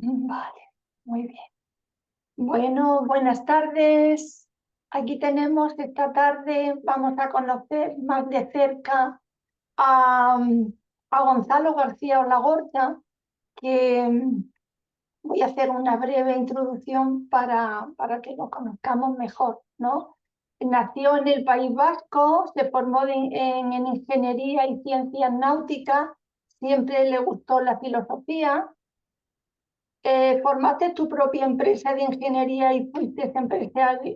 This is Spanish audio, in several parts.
Vale, muy bien. Bueno, buenas tardes. Aquí tenemos esta tarde, vamos a conocer más de cerca a, a Gonzalo García Olagorta, que voy a hacer una breve introducción para que lo conozcamos mejor, ¿no? Nació en el País Vasco, se formó en Ingeniería y Ciencias Náuticas, siempre le gustó la filosofía. Formaste tu propia empresa de ingeniería y fuiste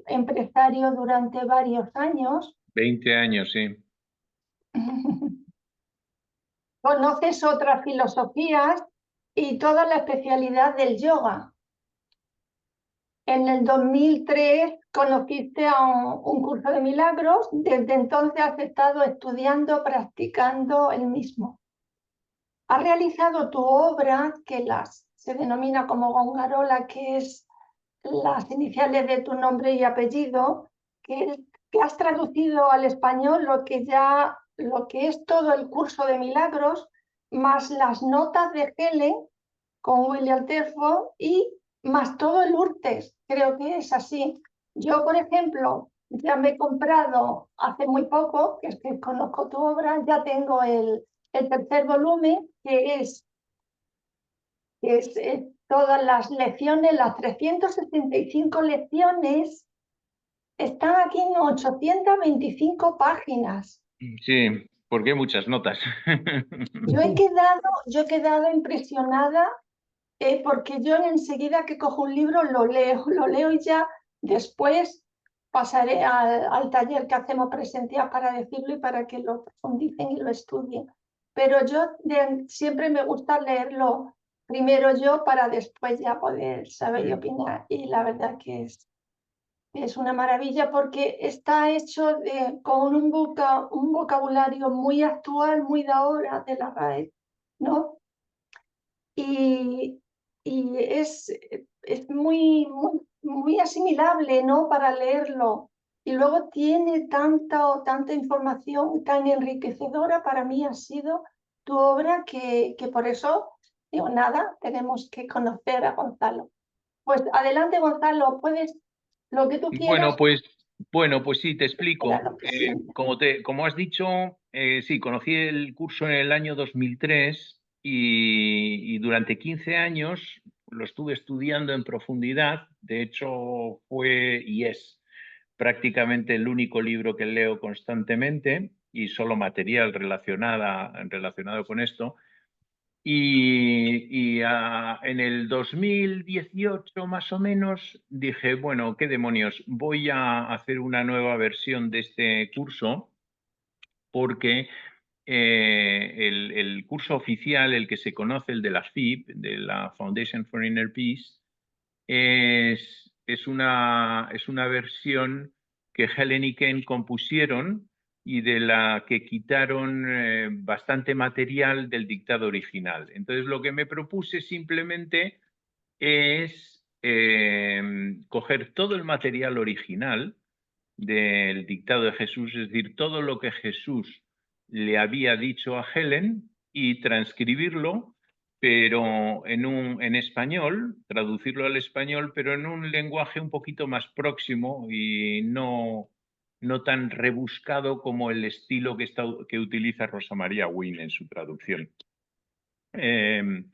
empresario durante varios años. 20 años, sí. Conoces otras filosofías y toda la especialidad del yoga. En el 2003 conociste a un curso de milagros. Desde entonces has estado estudiando, practicando el mismo. Has realizado tu obra, se denomina como Gongarola, que es las iniciales de tu nombre y apellido, que has traducido al español lo que es todo el curso de milagros, más las notas de Helen con William Defoe y más todo el Urtes, creo que es así. Yo, por ejemplo, ya me he comprado hace muy poco, que es que conozco tu obra, ya tengo el tercer volumen, que es todas las lecciones, las 365 lecciones, están aquí en 825 páginas. Sí, porque hay muchas notas. Yo he quedado impresionada porque yo enseguida que cojo un libro lo leo y ya después pasaré al taller que hacemos presencial para decirlo y para que lo profundicen y lo estudien. Pero siempre me gusta leerlo primero yo para después ya poder saber y opinar. Y la verdad que es una maravilla porque está hecho con un vocabulario muy actual, muy de ahora, de la RAE, ¿no? Y, y es muy asimilable, ¿no? Para leerlo. Y luego tiene tanta información tan enriquecedora. Para mí ha sido tu obra que por eso, digo, nada, tenemos que conocer a Gonzalo. Pues adelante, Gonzalo, puedes lo que tú Bueno, quieras, pues, bueno, pues sí, te era explico. lo que siempre. Como has dicho, sí, conocí el curso en el año 2003 y durante 15 años lo estuve estudiando en profundidad. De hecho, fue y es prácticamente el único libro que leo constantemente y solo material relacionado con esto. En el 2018 más o menos dije, bueno, qué demonios, voy a hacer una nueva versión de este curso porque el curso oficial, el que se conoce, el de la FIP, de la Foundation for Inner Peace, es una versión que Helen y Ken compusieron y de la que quitaron bastante material del dictado original. Entonces, lo que me propuse simplemente es coger todo el material original del dictado de Jesús, es decir, todo lo que Jesús le había dicho a Helen y transcribirlo, pero en español, traducirlo al español, pero en un lenguaje un poquito más próximo y no tan rebuscado como el estilo que utiliza Rosa María Wynne en su traducción. Eh,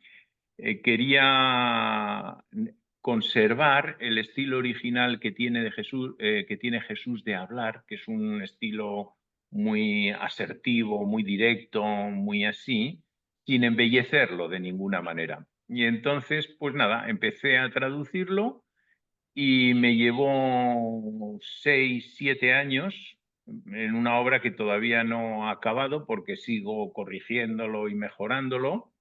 Quería conservar el estilo original que tiene Jesús de hablar, que es un estilo muy asertivo, muy directo, muy así, sin embellecerlo de ninguna manera. Y entonces, pues nada, empecé a traducirlo y me llevó 6, 7 años en una obra que todavía no ha acabado porque sigo corrigiéndolo y mejorándolo.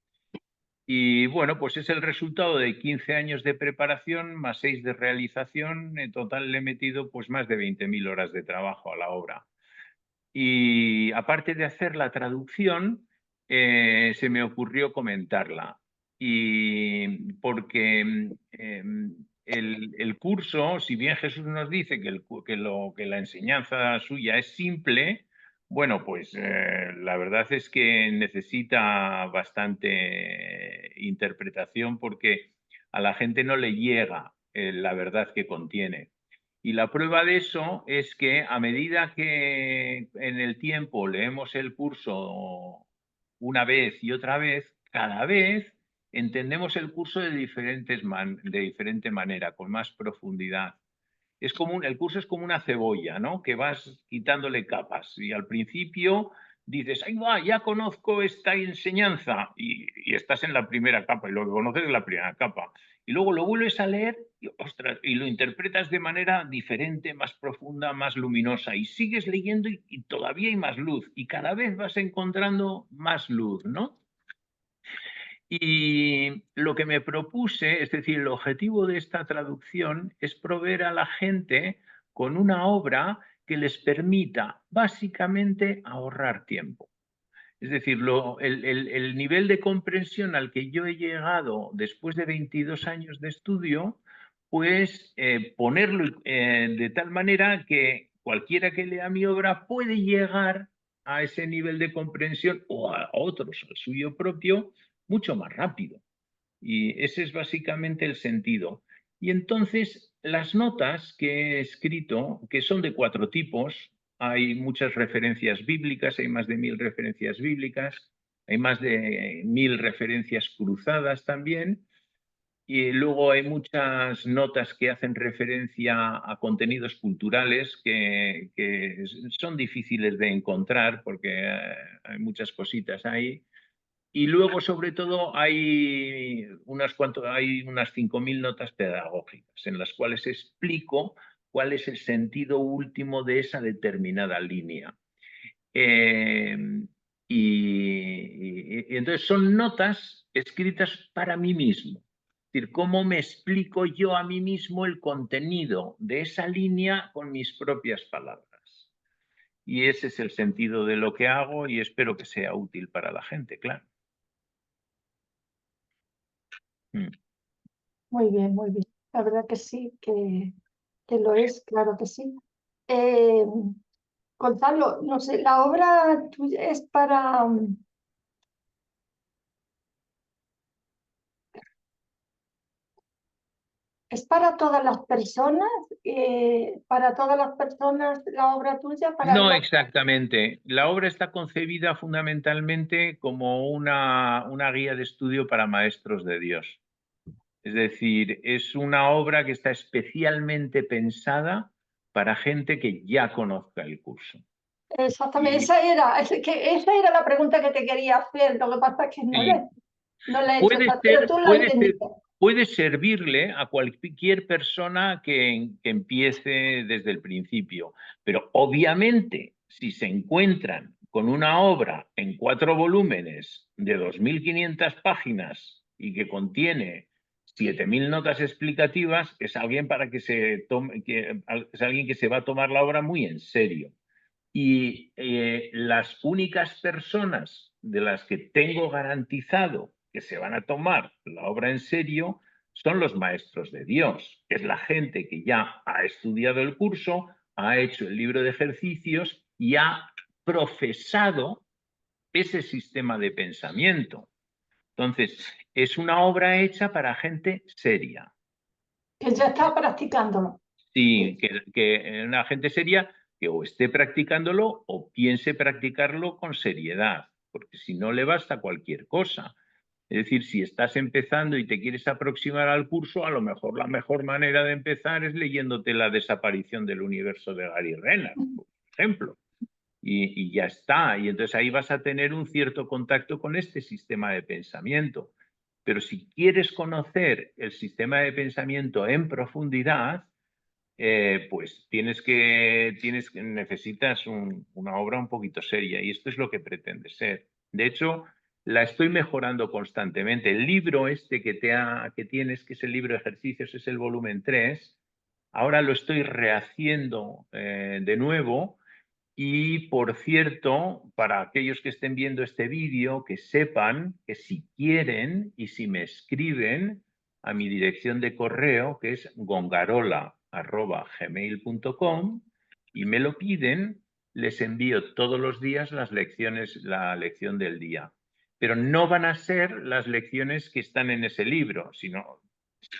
Y bueno, pues es el resultado de 15 años de preparación más 6 de realización. En total le he metido pues más de 20.000 horas de trabajo a la obra. Y aparte de hacer la traducción, se me ocurrió comentarla. Y porque el curso, si bien Jesús nos dice que la enseñanza suya es simple, bueno, pues la verdad es que necesita bastante interpretación porque a la gente no le llega la verdad que contiene. Y la prueba de eso es que a medida que en el tiempo leemos el curso una vez y otra vez, cada vez entendemos el curso de diferente manera, con más profundidad. El curso es como una cebolla, ¿no? Que vas quitándole capas. Y al principio dices, ¡ay, va! Ya conozco esta enseñanza. Y estás en la primera capa, y lo que conoces es la primera capa. Y luego lo vuelves a leer y, ostras, y lo interpretas de manera diferente, más profunda, más luminosa. Y sigues leyendo y todavía hay más luz. Y cada vez vas encontrando más luz, ¿no? Y lo que me propuse, es decir, el objetivo de esta traducción es proveer a la gente con una obra que les permita básicamente ahorrar tiempo. Es decir, el nivel de comprensión al que yo he llegado después de 22 años de estudio, pues ponerlo de tal manera que cualquiera que lea mi obra puede llegar a ese nivel de comprensión o a otros, al suyo propio, mucho más rápido. Y ese es básicamente el sentido. Y entonces las notas que he escrito, que son de 4 tipos, hay muchas referencias bíblicas, hay más de 1000 referencias bíblicas, hay más de 1000 referencias cruzadas también, y luego hay muchas notas que hacen referencia a contenidos culturales que son difíciles de encontrar porque hay muchas cositas ahí. Y luego, sobre todo, hay unas 5.000 notas pedagógicas en las cuales explico cuál es el sentido último de esa determinada línea. Eh, y entonces son notas escritas para mí mismo. Es decir, cómo me explico yo a mí mismo el contenido de esa línea con mis propias palabras. Y ese es el sentido de lo que hago y espero que sea útil para la gente, claro. Muy bien, muy bien. La verdad que sí, que lo es, claro que sí. Eh, Gonzalo, no sé, la obra tuya es para todas las personas la obra tuya, No exactamente. La obra está concebida fundamentalmente como una guía de estudio para maestros de Dios. Es decir, es una obra que está especialmente pensada para gente que ya conozca el curso. Exactamente, Y, esa era la pregunta que te quería hacer, lo que pasa es que y no la he hecho, puede pero ser, tú la has puede ser, entendido. puede servirle a cualquier persona que empiece desde el principio, pero obviamente si se encuentran con una obra en 4 volúmenes de 2.500 páginas y que contiene 7.000 notas explicativas, es alguien es alguien que se va a tomar la obra muy en serio. Y las únicas personas de las que tengo garantizado que se van a tomar la obra en serio son los maestros de Dios, que es la gente que ya ha estudiado el curso, ha hecho el libro de ejercicios y ha profesado ese sistema de pensamiento. Entonces, es una obra hecha para gente seria. Que ya está practicándolo. Sí, que una gente seria que o esté practicándolo o piense practicarlo con seriedad, porque si no le basta cualquier cosa. Es decir, si estás empezando y te quieres aproximar al curso, a lo mejor la mejor manera de empezar es leyéndote La desaparición del universo de Gary Renner, por ejemplo. Y ya está. Y entonces ahí vas a tener un cierto contacto con este sistema de pensamiento. Pero si quieres conocer el sistema de pensamiento en profundidad, pues necesitas una obra un poquito seria y esto es lo que pretende ser. De hecho, la estoy mejorando constantemente. El libro este que tienes, que es el libro de ejercicios, es el volumen 3. Ahora lo estoy rehaciendo de nuevo y, por cierto, para aquellos que estén viendo este vídeo, que sepan que si quieren y si me escriben a mi dirección de correo, que es gongarola@gmail.com, y me lo piden, les envío todos los días la lección del día. Pero no van a ser las lecciones que están en ese libro, sino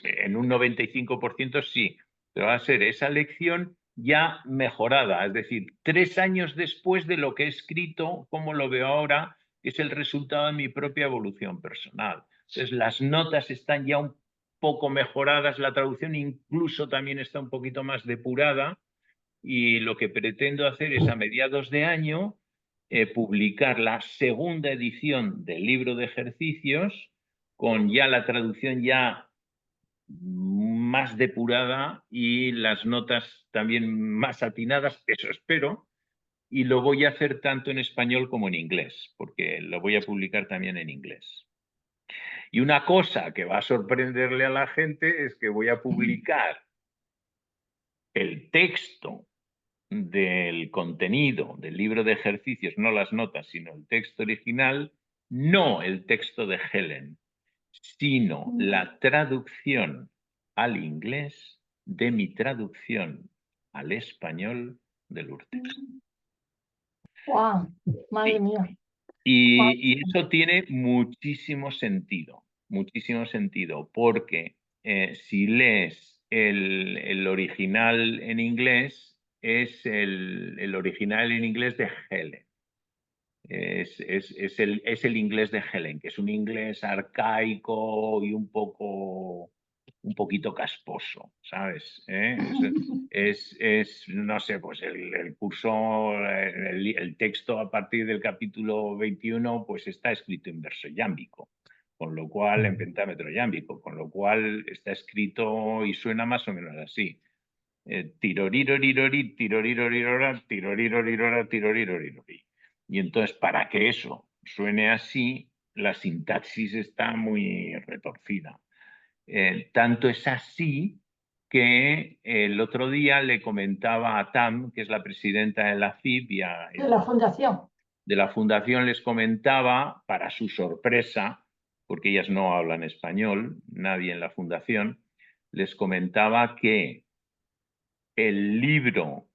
en un 95% sí, pero va a ser esa lección ya mejorada, es decir, 3 años después de lo que he escrito, como lo veo ahora, es el resultado de mi propia evolución personal. Entonces, las notas están ya un poco mejoradas, la traducción incluso también está un poquito más depurada, y lo que pretendo hacer es a mediados de año publicar la segunda edición del libro de ejercicios con ya la traducción ya más depurada y las notas también más atinadas, eso espero, y lo voy a hacer tanto en español como en inglés, porque lo voy a publicar también en inglés. Y una cosa que va a sorprenderle a la gente es que voy a publicar el texto del contenido del libro de ejercicios, no las notas, sino el texto original, no el texto de Helen, sino la traducción al inglés de mi traducción al español de Lourdes. ¡Wow! Madre Sí. mía. Y eso tiene muchísimo sentido, porque si lees el original en inglés, es el original en inglés de Helen. Es el inglés de Helen, que es un inglés arcaico y un poquito casposo, ¿sabes? No sé, pues el curso, el texto a partir del capítulo 21, pues está escrito en verso yámbico, con lo cual, en pentámetro yámbico, con lo cual está escrito y suena más o menos así. Tirorirorirori, tirorirorirora, tirorirorirora, tirorirorirori. Y entonces, para que eso suene así, la sintaxis está muy retorcida. Tanto es así que el otro día le comentaba a Tam, que es la presidenta de la FIB, De la fundación. de la fundación, les comentaba, para su sorpresa, porque ellas no hablan español, nadie en la fundación, les comentaba que el libro,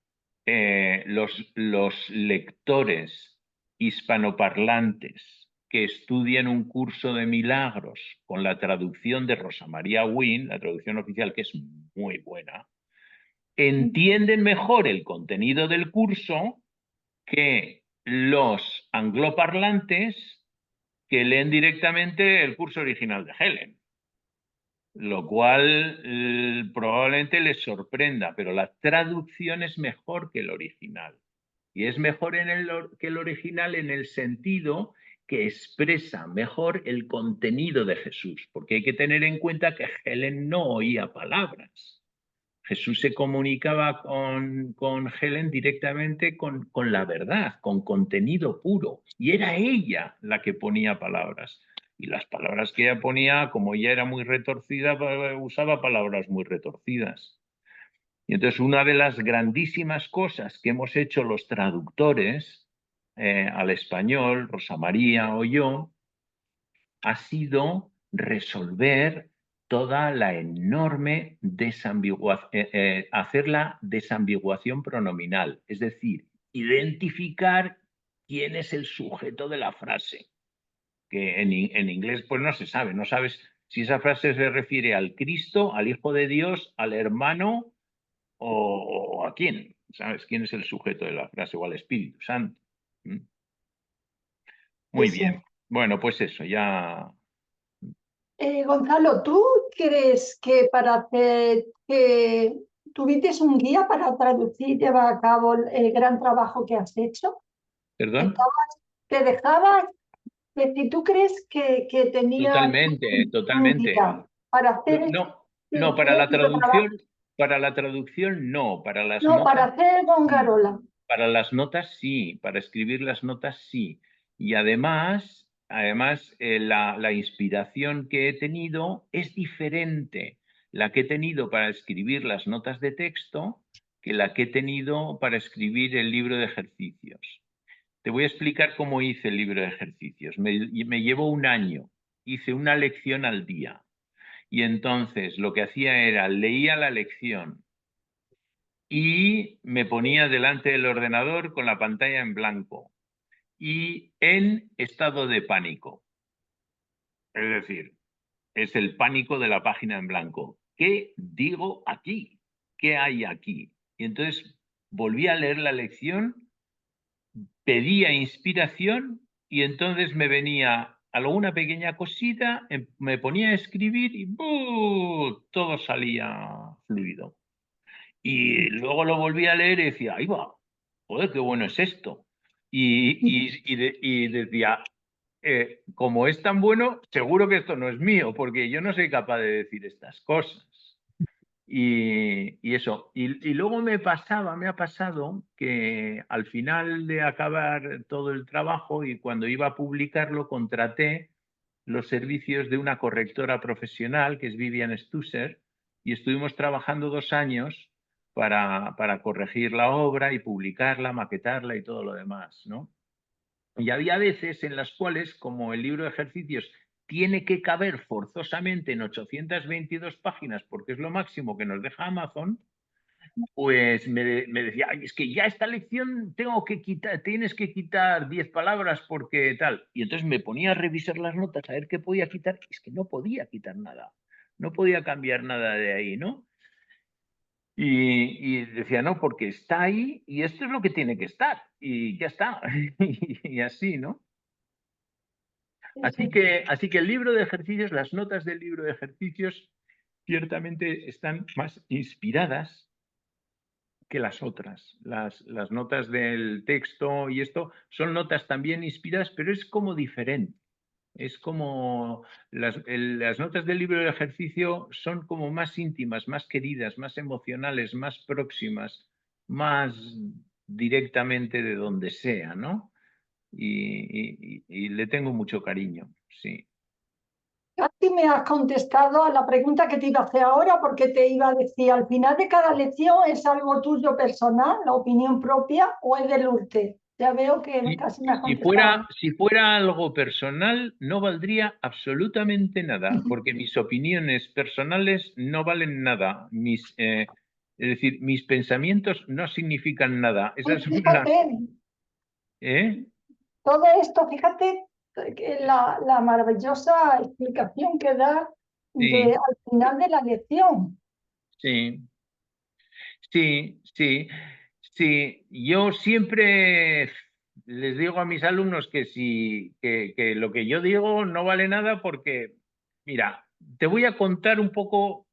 los lectores hispanoparlantes que estudian un curso de milagros con la traducción de Rosa María Wynne, la traducción oficial, que es muy buena, entienden mejor el contenido del curso que los angloparlantes que leen directamente el curso original de Helen. Lo cual probablemente les sorprenda, pero la traducción es mejor que el original. Y es mejor que el original en el sentido que expresa mejor el contenido de Jesús, porque hay que tener en cuenta que Helen no oía palabras. Jesús se comunicaba con Helen directamente con la verdad, con contenido puro, y era ella la que ponía palabras. Y las palabras que ella ponía, como ella era muy retorcida, usaba palabras muy retorcidas. Y entonces una de las grandísimas cosas que hemos hecho los traductores al español, Rosa María o yo, ha sido resolver toda la enorme hacer la desambiguación pronominal, es decir, identificar quién es el sujeto de la frase, que en inglés pues no se sabe, no sabes si esa frase se refiere al Cristo, al Hijo de Dios, al hermano o a quién, ¿sabes? ¿Quién es el sujeto de la frase o al Espíritu Santo? Sí, Muy sí. bien. Bueno, pues eso, ya. Gonzalo, ¿tú crees que para hacer que tuviste un guía para traducir y llevar a cabo el gran trabajo que has hecho? ¿Perdón? ¿Te dejabas? Que si tú crees que tenías Totalmente, un totalmente. guía para hacer No, este no, trabajo, para la traducción no, para las no, para notas hacer el sí. Gongarola. Para las notas sí, para escribir las notas sí. Y además la inspiración que he tenido es diferente la que he tenido para escribir las notas de texto que la que he tenido para escribir el libro de ejercicios. Te voy a explicar cómo hice el libro de ejercicios. Me llevó un año. Hice una lección al día. Y entonces lo que hacía era leía la lección y me ponía delante del ordenador con la pantalla en blanco y en estado de pánico. Es decir, es el pánico de la página en blanco. ¿Qué digo aquí? ¿Qué hay aquí? Y entonces volví a leer la lección, pedía inspiración y entonces me venía alguna pequeña cosita, me ponía a escribir y ¡buh! Todo salía fluido. Y luego lo volví a leer y decía, ahí va, joder, qué bueno es esto. Y decía, como es tan bueno, seguro que esto no es mío, porque yo no soy capaz de decir estas cosas. Y eso. Y luego me ha pasado que al final de acabar todo el trabajo y cuando iba a publicarlo, contraté los servicios de una correctora profesional, que es Vivian Stusser, y estuvimos trabajando 2 años para corregir la obra y publicarla, maquetarla y todo lo demás, ¿no? Y había veces en las cuales, como el libro de ejercicios tiene que caber forzosamente en 822 páginas, porque es lo máximo que nos deja Amazon, pues me decía, ay, es que ya esta lección tienes que quitar 10 palabras porque tal. Y entonces me ponía a revisar las notas a ver qué podía quitar. Es que no podía quitar nada, no podía cambiar nada de ahí, ¿no? Y decía, no, porque está ahí y esto es lo que tiene que estar y ya está. Y así, ¿no? Así que el libro de ejercicios, las notas del libro de ejercicios, ciertamente están más inspiradas que las otras. Las notas del texto y esto son notas también inspiradas, pero es como diferente. Es como las notas del libro de ejercicio son como más íntimas, más queridas, más emocionales, más próximas, más directamente de donde sea, ¿no? Y le tengo mucho cariño, sí. Casi me has contestado a la pregunta que te iba a hacer ahora, porque te iba a decir, al final de cada lección es algo tuyo personal, la opinión propia, o es del URTE. Ya veo que casi me has contestado. Si fuera algo personal, no valdría absolutamente nada, porque mis opiniones personales no valen nada. Es decir, mis pensamientos no significan nada. Pues Esas son las... fíjate, ¿Eh? todo esto, fíjate que la maravillosa explicación que da Sí, al final de la lección. sí, sí, sí, sí. Yo siempre les digo a mis alumnos que, que lo que yo digo no vale nada porque, mira, te voy a contar un poco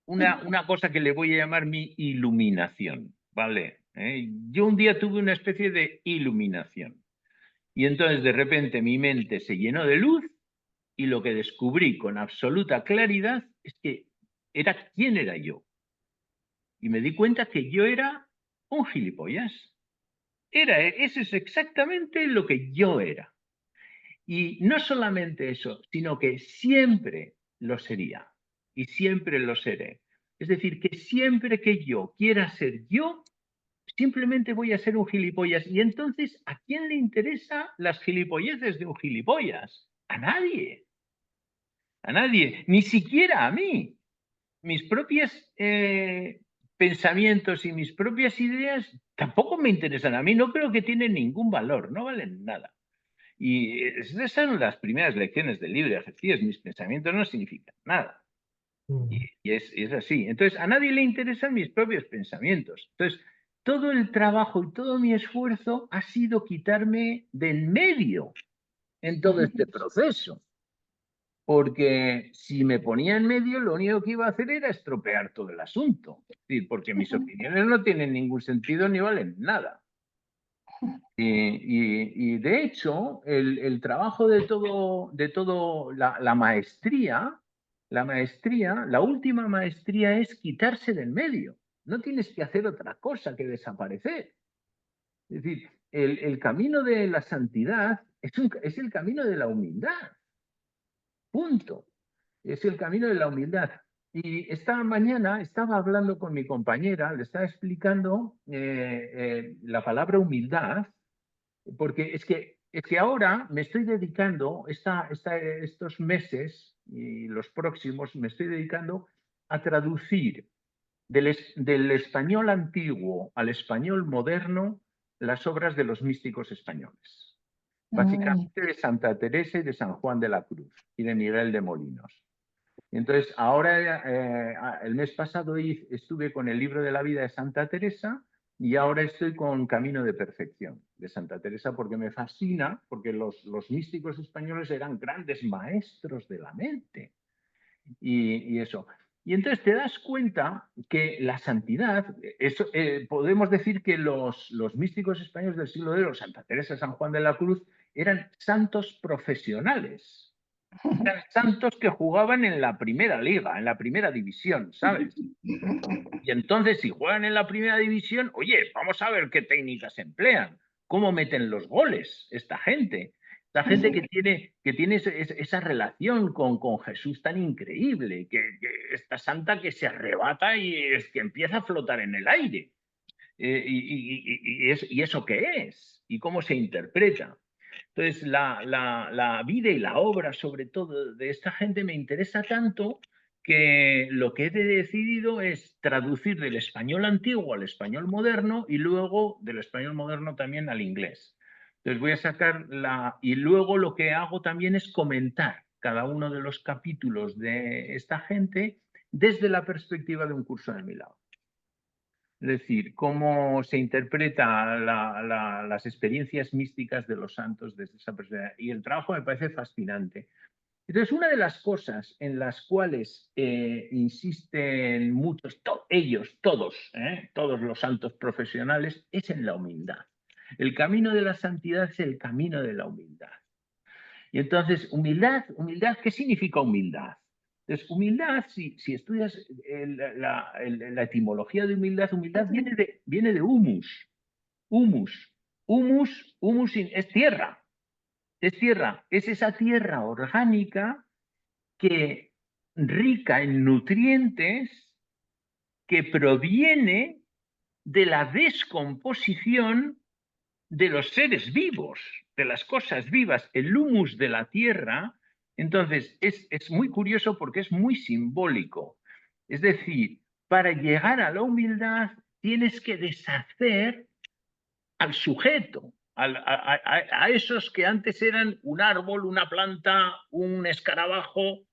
una cosa que le voy a llamar mi iluminación, ¿vale? Yo un día tuve una especie de iluminación y entonces de repente mi mente se llenó de luz y lo que descubrí con absoluta claridad es que era quién era yo. Y me di cuenta que yo era un gilipollas. Eso es exactamente lo que yo era. Y no solamente eso, sino que siempre lo sería y siempre lo seré. Es decir, que siempre que yo quiera ser yo, simplemente voy a ser un gilipollas. Y entonces, ¿a quién le interesan las gilipolleces de un gilipollas? A nadie. A nadie. Ni siquiera a mí. Mis propios pensamientos y mis propias ideas tampoco me interesan. A mí no creo que tienen ningún valor, no valen nada. Y esas son las primeras lecciones del libro de ejercicios. Mis pensamientos no significan nada. Y es así. Entonces, a nadie le interesan mis propios pensamientos. Entonces, todo el trabajo y todo mi esfuerzo ha sido quitarme de en medio en todo este proceso. Porque si me ponía en medio, lo único que iba a hacer era estropear todo el asunto. Es decir, porque mis opiniones no tienen ningún sentido ni valen nada. Y de hecho, el trabajo de todo la maestría, la última maestría es quitarse del medio. No tienes que hacer otra cosa que desaparecer. Es decir, el camino de la santidad es el camino de la humildad. Punto. Es el camino de la humildad. Y esta mañana estaba hablando con mi compañera, le estaba explicando la palabra humildad, porque es que ahora me estoy dedicando, estos meses y los próximos, me estoy dedicando a traducir del español antiguo al español moderno las obras de los místicos españoles. Mm, Básicamente de Santa Teresa y de San Juan de la Cruz y de Miguel de Molinos. Entonces, ahora, el mes pasado estuve con el libro de la vida de Santa Teresa y ahora estoy con Camino de Perfección de Santa Teresa porque me fascina, porque los místicos españoles eran grandes maestros de la mente y eso. Y entonces te das cuenta que la santidad, podemos decir que los místicos españoles del siglo de oro, Santa Teresa, San Juan de la Cruz, eran santos profesionales. Eran santos que jugaban en la primera liga, en la primera división, ¿sabes? Y entonces, si juegan en la primera división, oye, vamos a ver qué técnicas emplean, cómo meten los goles esta gente. Esta gente que tiene esa relación con Jesús tan increíble, que esta santa que se arrebata y es que empieza a flotar en el aire. ¿Y eso qué es? ¿Y cómo se interpreta? Entonces, la vida y la obra, sobre todo, de esta gente me interesa tanto que lo que he decidido es traducir del español antiguo al español moderno y luego del español moderno también al inglés. Entonces voy a sacar y luego lo que hago también es comentar cada uno de los capítulos de esta gente desde la perspectiva de un curso de milagros. Es decir, cómo se interpreta las experiencias místicas de los santos desde esa perspectiva. Y el trabajo me parece fascinante. Entonces, una de las cosas en las cuales insisten muchos, todos los santos profesionales, es en la humildad. El camino de la santidad es el camino de la humildad. Y entonces, humildad, ¿qué significa humildad? Entonces, humildad, si estudias la etimología de humildad, humildad viene de humus. Humus es tierra. Es tierra. Es esa tierra orgánica que rica en nutrientes que proviene de la descomposición de los seres vivos, de las cosas vivas, el humus de la tierra. Entonces, es muy curioso porque es muy simbólico. Es decir, para llegar a la humildad tienes que deshacer al sujeto, a esos que antes eran un árbol, una planta, un escarabajo,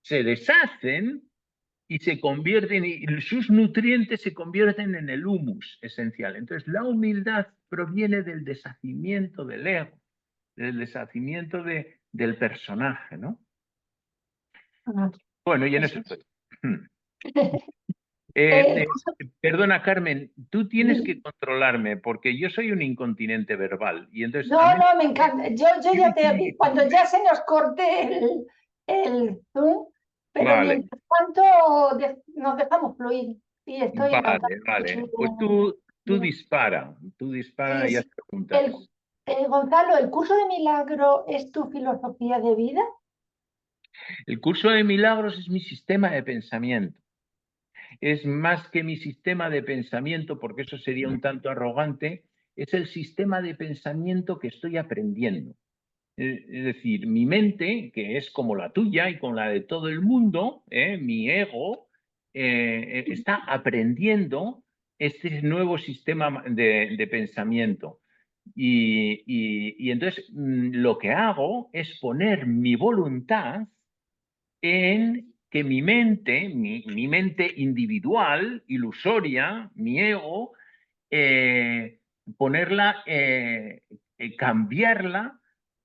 se deshacen y se convierten, y sus nutrientes se convierten en el humus esencial. Entonces, la humildad proviene del deshacimiento del ego, del deshacimiento del personaje, ¿no? Bueno, y en eso estoy. Perdona, Carmen, tú tienes que controlarme porque yo soy un incontinente verbal y entonces a No, mí no, me encanta. Yo ya te vi cuando ya se nos corte el Zoom, pero Vale, mientras tanto nos dejamos fluir. Y estoy encantada. vale. Pues tú Dime. dispara Sí, y haz sí. El, preguntas. Gonzalo, ¿el curso de milagro es tu filosofía de vida? El curso de milagros es mi sistema de pensamiento. Es más que mi sistema de pensamiento, porque eso sería un tanto arrogante, es el sistema de pensamiento que estoy aprendiendo. Es decir, mi mente, que es como la tuya y como la de todo el mundo, mi ego, está aprendiendo este nuevo sistema de pensamiento. Y entonces lo que hago es poner mi voluntad en que mi mente individual, ilusoria, mi ego, eh, ponerla, cambiarla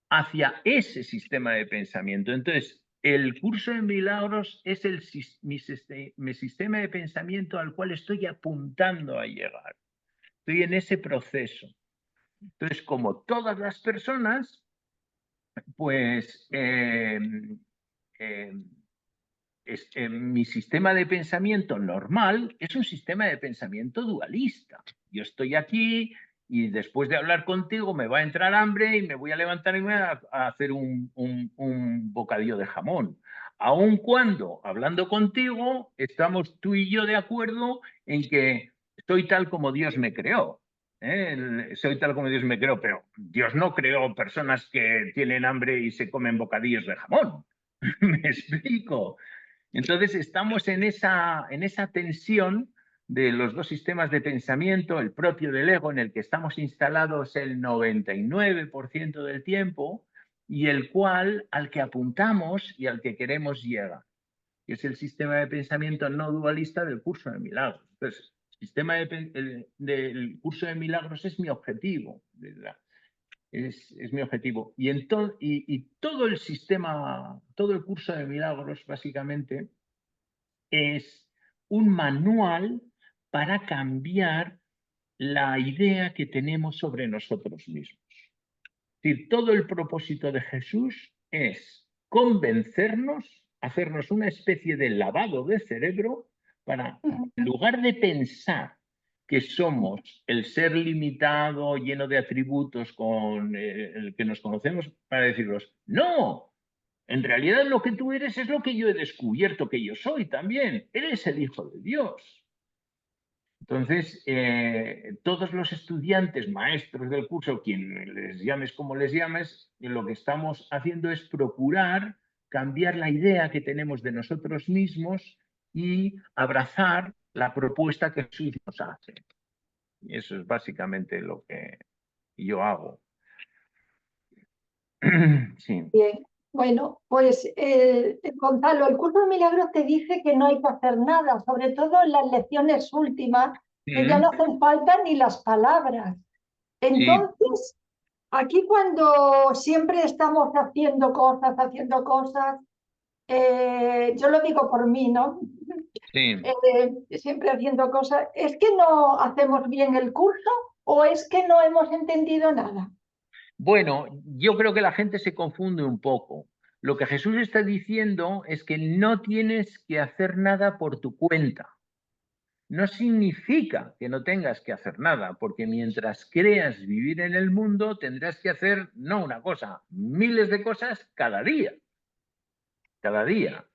hacia ese sistema de pensamiento. Entonces, el curso de milagros es mi sistema de pensamiento al cual estoy apuntando a llegar. Estoy en ese proceso. Entonces, como todas las personas, pues mi sistema de pensamiento normal es un sistema de pensamiento dualista. Yo estoy aquí y después de hablar contigo me va a entrar hambre y me voy a levantar y me voy a hacer un bocadillo de jamón. Aun cuando, hablando contigo, estamos tú y yo de acuerdo en que soy tal como Dios me creó. Soy tal como Dios me creó, pero Dios no creó personas que tienen hambre y se comen bocadillos de jamón. ¿Me explico? Entonces estamos en esa tensión de los dos sistemas de pensamiento, el propio del ego, en el que estamos instalados el 99% del tiempo, y el cual al que apuntamos y al que queremos llegar. que es el sistema de pensamiento no dualista del curso de milagros. Entonces, el sistema del curso de milagros es mi objetivo, ¿verdad? Es mi objetivo. Y todo el sistema, todo el curso de milagros, básicamente, es un manual para cambiar la idea que tenemos sobre nosotros mismos. Es decir, todo el propósito de Jesús es convencernos, hacernos una especie de lavado de cerebro para, en lugar de pensar que somos el ser limitado, lleno de atributos con el que nos conocemos, para decirnos, no, en realidad lo que tú eres es lo que yo he descubierto que yo soy también. Eres el Hijo de Dios. Entonces, todos los estudiantes, maestros del curso, quien les llames como les llames, lo que estamos haciendo es procurar cambiar la idea que tenemos de nosotros mismos y abrazar la propuesta que Jesús nos hace. Y eso es básicamente lo que yo hago. Sí. Bien, bueno, pues Gonzalo, el curso de milagros te dice que no hay que hacer nada, sobre todo en las lecciones últimas, que ya no hacen falta ni las palabras. Sí, Entonces, aquí cuando siempre estamos haciendo cosas, yo lo digo por mí, ¿no? sí. Siempre haciendo cosas, ¿es que no hacemos bien el curso o es que no hemos entendido nada? Bueno, yo creo que la gente se confunde un poco. Lo que Jesús está diciendo es que no tienes que hacer nada por tu cuenta. No significa que no tengas que hacer nada, porque mientras creas vivir en el mundo, tendrás que hacer no una cosa, miles de cosas cada día. Cada día.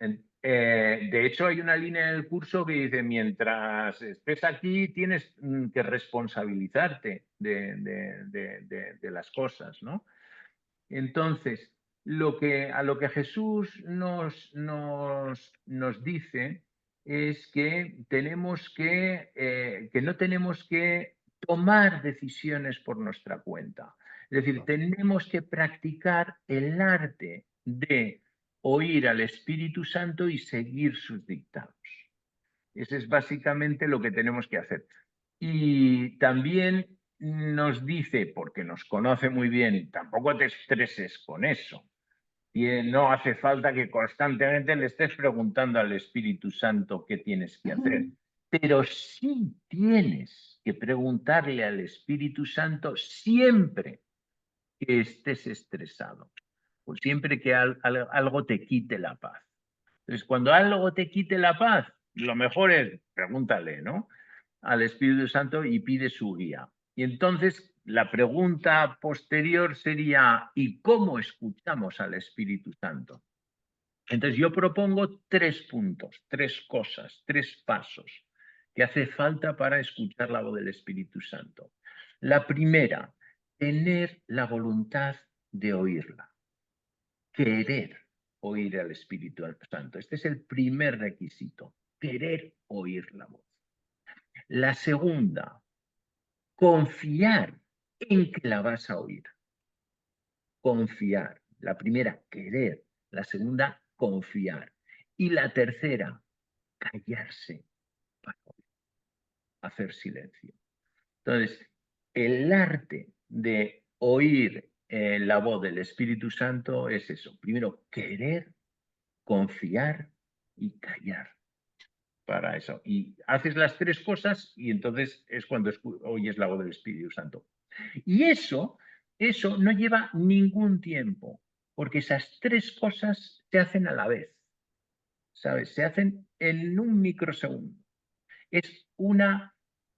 De hecho, hay una línea en el curso que dice, mientras estés aquí, tienes que responsabilizarte de las cosas, ¿no? Entonces, a lo que Jesús nos dice es que que no tenemos que tomar decisiones por nuestra cuenta. Es decir, tenemos que practicar el arte de oír al Espíritu Santo y seguir sus dictados. Ese es básicamente lo que tenemos que hacer. Y también nos dice, porque nos conoce muy bien, tampoco te estreses con eso. Y no hace falta que constantemente le estés preguntando al Espíritu Santo qué tienes que hacer. Pero sí tienes que preguntarle al Espíritu Santo siempre que estés estresado, o siempre que algo te quite la paz. Entonces, cuando algo te quite la paz, lo mejor es pregúntale, ¿no? Al Espíritu Santo y pide su guía. Y entonces la pregunta posterior sería, ¿y cómo escuchamos al Espíritu Santo? Entonces yo propongo 3 puntos, 3 cosas, 3 pasos que hace falta para escuchar la voz del Espíritu Santo. La primera, tener la voluntad de oírla, querer oír al Espíritu Santo. Este es el primer requisito, querer oír la voz. La segunda, confiar en que la vas a oír. Confiar. La primera, querer. La segunda, confiar. Y la tercera, callarse para hacer silencio. Entonces, el arte de oír la voz del Espíritu Santo es eso. Primero, querer, confiar y callar para eso. Y haces las 3 cosas y entonces es cuando oyes la voz del Espíritu Santo. Y eso no lleva ningún tiempo, porque esas 3 cosas se hacen a la vez, ¿sabes? Se hacen en un microsegundo. Es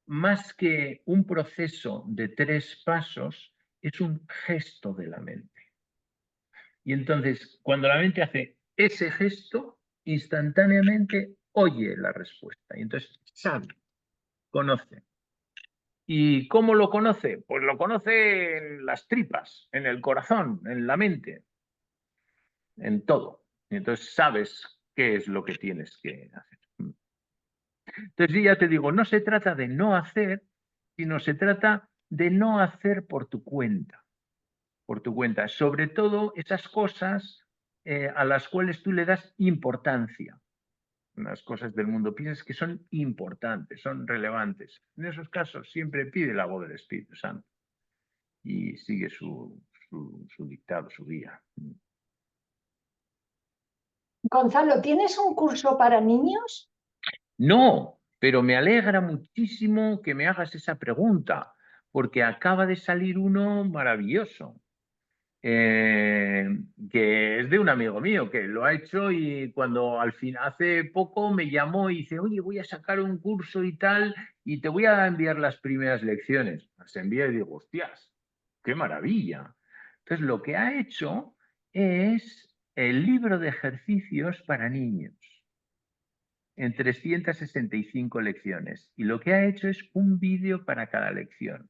más que un proceso de 3 pasos, es un gesto de la mente. Y entonces, cuando la mente hace ese gesto, instantáneamente oye la respuesta. Y entonces sabe, conoce. ¿Y cómo lo conoce? Pues lo conoce en las tripas, en el corazón, en la mente, en todo. Y entonces sabes qué es lo que tienes que hacer. Entonces ya te digo, no se trata de no hacer, sino se trata de no hacer por tu cuenta. Por tu cuenta. Sobre todo esas cosas a las cuales tú le das importancia. unas cosas del mundo, piensas que son importantes, son relevantes. En esos casos siempre pide la voz del Espíritu Santo y sigue su dictado, su guía. Gonzalo, ¿tienes un curso para niños? No, pero me alegra muchísimo que me hagas esa pregunta, porque acaba de salir uno maravilloso, que es de un amigo mío que lo ha hecho y cuando al fin, hace poco me llamó y dice, oye, voy a sacar un curso y tal, y te voy a enviar las primeras lecciones. Las envía y digo, hostias, qué maravilla. Entonces, lo que ha hecho es el libro de ejercicios para niños en 365 lecciones. Y lo que ha hecho es un vídeo para cada lección.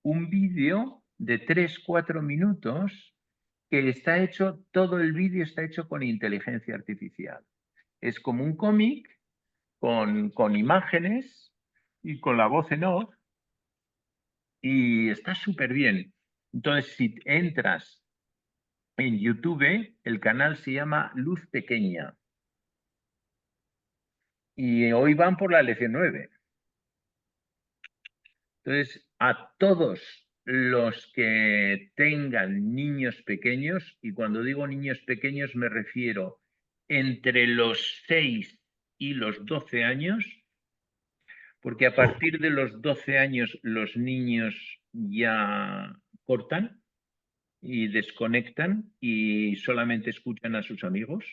Un vídeo de 3-4 minutos que está hecho, todo el vídeo está hecho con inteligencia artificial. Es como un cómic con imágenes y con la voz en off y está súper bien. Entonces, si entras en YouTube, el canal se llama Luz Pequeña y hoy van por la lección 9. Entonces, a todos los que tengan niños pequeños, y cuando digo niños pequeños me refiero entre los 6 y los 12 años, porque a partir de los 12 años los niños ya cortan y desconectan y solamente escuchan a sus amigos.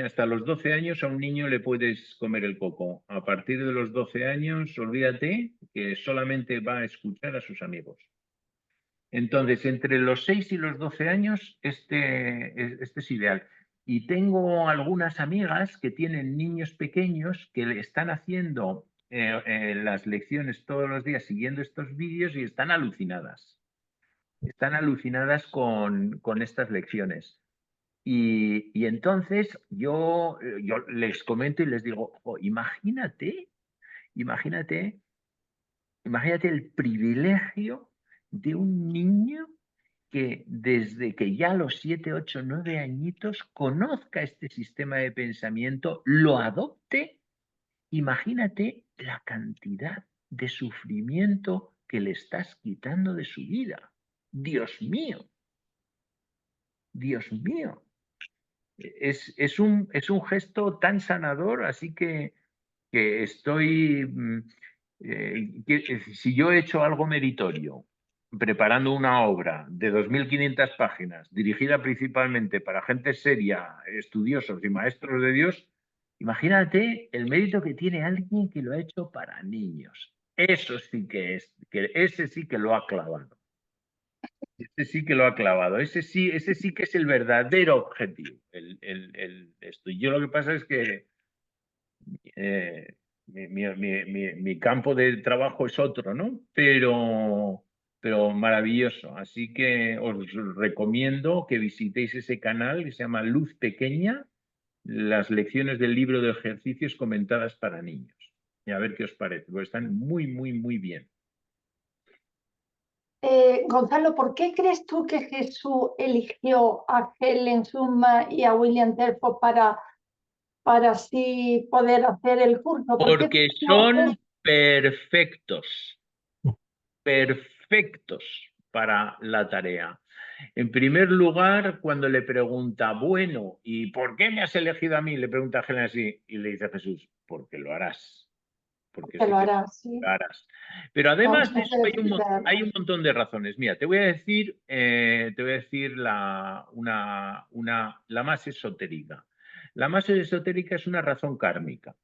Hasta los 12 años a un niño le puedes comer el coco. A partir de los 12 años, olvídate que solamente va a escuchar a sus amigos. Entonces, entre los 6 y los 12 años, este es ideal. Y tengo algunas amigas que tienen niños pequeños que le están haciendo las lecciones todos los días siguiendo estos vídeos y están alucinadas. Están alucinadas con estas lecciones. Y entonces yo les comento y les digo, "Oh, imagínate el privilegio de un niño que desde que ya a los 7, 8, 9 añitos conozca este sistema de pensamiento, lo adopte. Imagínate la cantidad de sufrimiento que le estás quitando de su vida. Dios mío, Dios mío. Es un gesto tan sanador, así que estoy, si yo he hecho algo meritorio, preparando una obra de 2.500 páginas, dirigida principalmente para gente seria, estudiosos y maestros de Dios, imagínate el mérito que tiene alguien que lo ha hecho para niños. Eso sí que ese sí que lo ha clavado. Ese sí que lo ha clavado. Ese sí que es el verdadero objetivo. Esto. Y yo lo que pasa es que mi campo de trabajo es otro, ¿no? Pero maravilloso. Así que os recomiendo que visitéis ese canal que se llama Luz Pequeña, las lecciones del libro de ejercicios comentadas para niños. Y a ver qué os parece, porque están muy, muy, muy bien. Gonzalo, ¿por qué crees tú que Jesús eligió a Helen Summa y a William Telford para así poder hacer el curso? ¿Por qué Porque son perfectos, perfectos para la tarea. En primer lugar, cuando le pregunta, bueno, ¿y por qué me has elegido a mí? Le pregunta a Helen así y le dice Jesús, porque lo harás. Porque que sí lo que hará? Sí. lo harás. Pero Vamos además de a eso hacer hay un montón de razones. Mira, te voy a decir la más esotérica. La más esotérica es una razón kármica.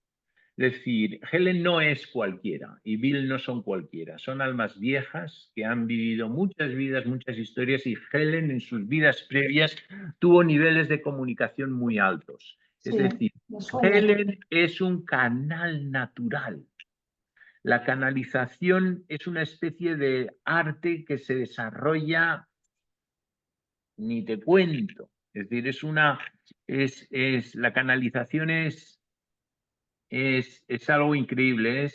Es decir, Helen no es cualquiera y Bill no son cualquiera. Son almas viejas que han vivido muchas vidas, muchas historias y Helen en sus vidas previas tuvo niveles de comunicación muy altos. Es Sí, decir, me suena. Helen es un canal natural. La canalización es una especie de arte que se desarrolla, ni te cuento. Es decir, la canalización es algo increíble.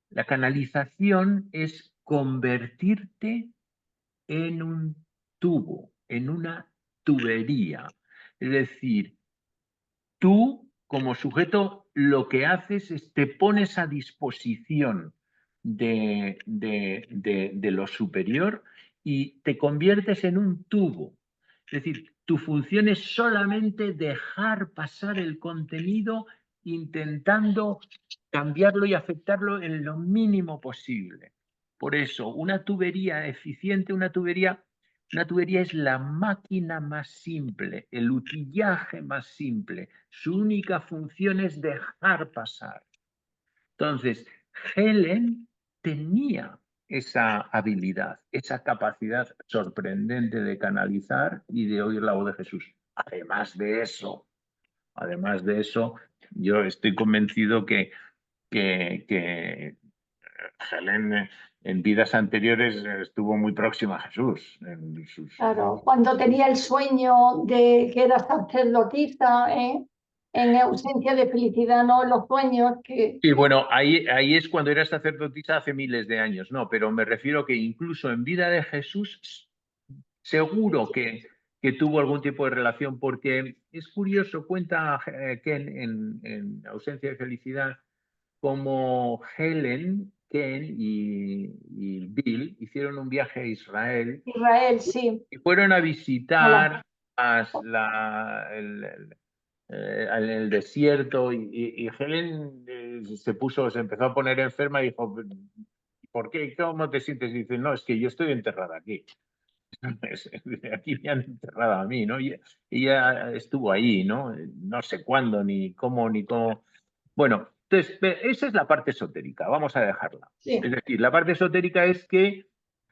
La canalización es convertirte en un tubo, en una tubería. Es decir, tú, como sujeto, lo que haces es te pones a disposición de lo superior y te conviertes en un tubo. Es decir, tu función es solamente dejar pasar el contenido intentando cambiarlo y afectarlo en lo mínimo posible. Por eso, una tubería eficiente, una tubería es la máquina más simple, el utillaje más simple. Su única función es dejar pasar. Entonces, Helen tenía esa habilidad, esa capacidad sorprendente de canalizar y de oír la voz de Jesús. Además de eso, yo estoy convencido que Helen en vidas anteriores estuvo muy próxima a Jesús. Claro, cuando tenía el sueño de que era sacerdotisa, en ausencia de felicidad, no los sueños que... Sí, bueno, ahí es cuando era sacerdotisa hace miles de años, no, pero me refiero que incluso en vida de Jesús seguro que tuvo algún tipo de relación, porque es curioso, cuenta Ken en Ausencia de Felicidad, como Helen, Ken y Bill hicieron un viaje a Israel Israel, sí. y fueron a Hola. visitar en el desierto y Helen se empezó a poner enferma y dijo, ¿por qué? ¿Cómo te sientes? Y dice, no, es que yo estoy enterrada aquí. Aquí me han enterrado a mí, ¿no? Y ella estuvo ahí, ¿no? No sé cuándo, ni cómo, ni cómo. Bueno, entonces, esa es la parte esotérica, vamos a dejarla. Es Sí, decir, la parte esotérica es que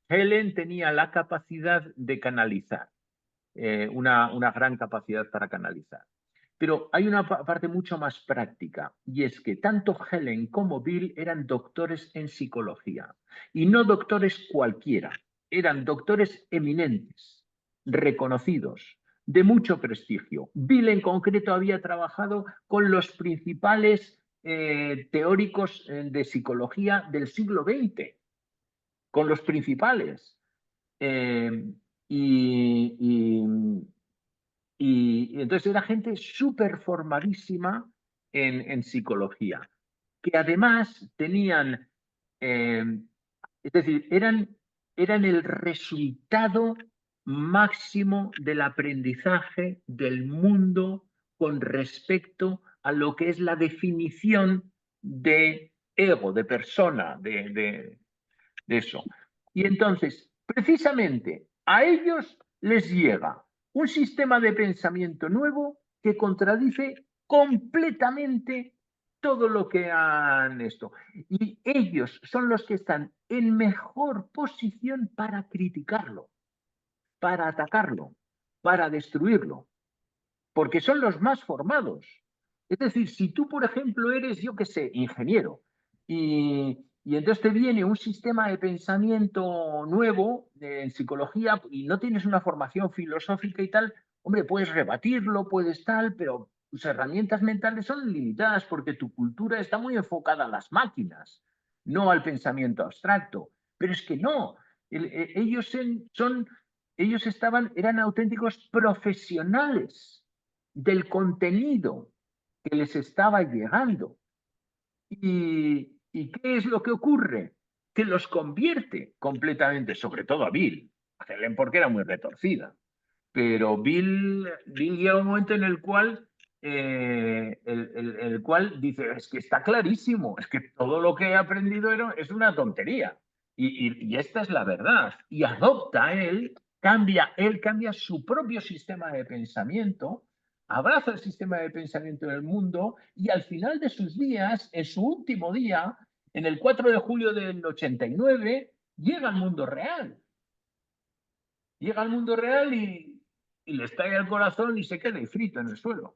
Helen tenía la capacidad de canalizar, una gran capacidad para canalizar. Pero hay una parte mucho más práctica, y es que tanto Helen como Bill eran doctores en psicología, y no doctores cualquiera, eran doctores eminentes, reconocidos, de mucho prestigio. Bill en concreto había trabajado con los principales teóricos de psicología del siglo XX, con los principales. Eh, y, y, y entonces era gente súper formadísima en psicología, que además tenían, eh, es decir, eran el resultado máximo del aprendizaje del mundo con respecto a lo que es la definición de ego, de persona, de eso. Y entonces, precisamente, a ellos les llega un sistema de pensamiento nuevo que contradice completamente todo lo que han esto. Y ellos son los que están en mejor posición para criticarlo, para atacarlo, para destruirlo, porque son los más formados. Es decir, si tú, por ejemplo, eres, yo qué sé, ingeniero, y entonces te viene un sistema de pensamiento nuevo en psicología y no tienes una formación filosófica y tal, hombre, puedes rebatirlo, puedes tal, pero tus herramientas mentales son limitadas porque tu cultura está muy enfocada a las máquinas, no al pensamiento abstracto. Pero es que no, ellos eran auténticos profesionales del contenido que les estaba llegando. ¿Y qué es lo que ocurre? Que los convierte completamente, sobre todo a Bill, a Helen porque era muy retorcida, pero Bill llega un momento en el cual, el cual dice, es que está clarísimo, es que todo lo que he aprendido es una tontería. Y esta es la verdad. Y adopta él cambia su propio sistema de pensamiento, abraza el sistema de pensamiento del mundo y al final de sus días, en su último día, en el 4 de julio del 89, llega al mundo real. Llega al mundo real y le estalla el corazón y se queda ahí frito en el suelo.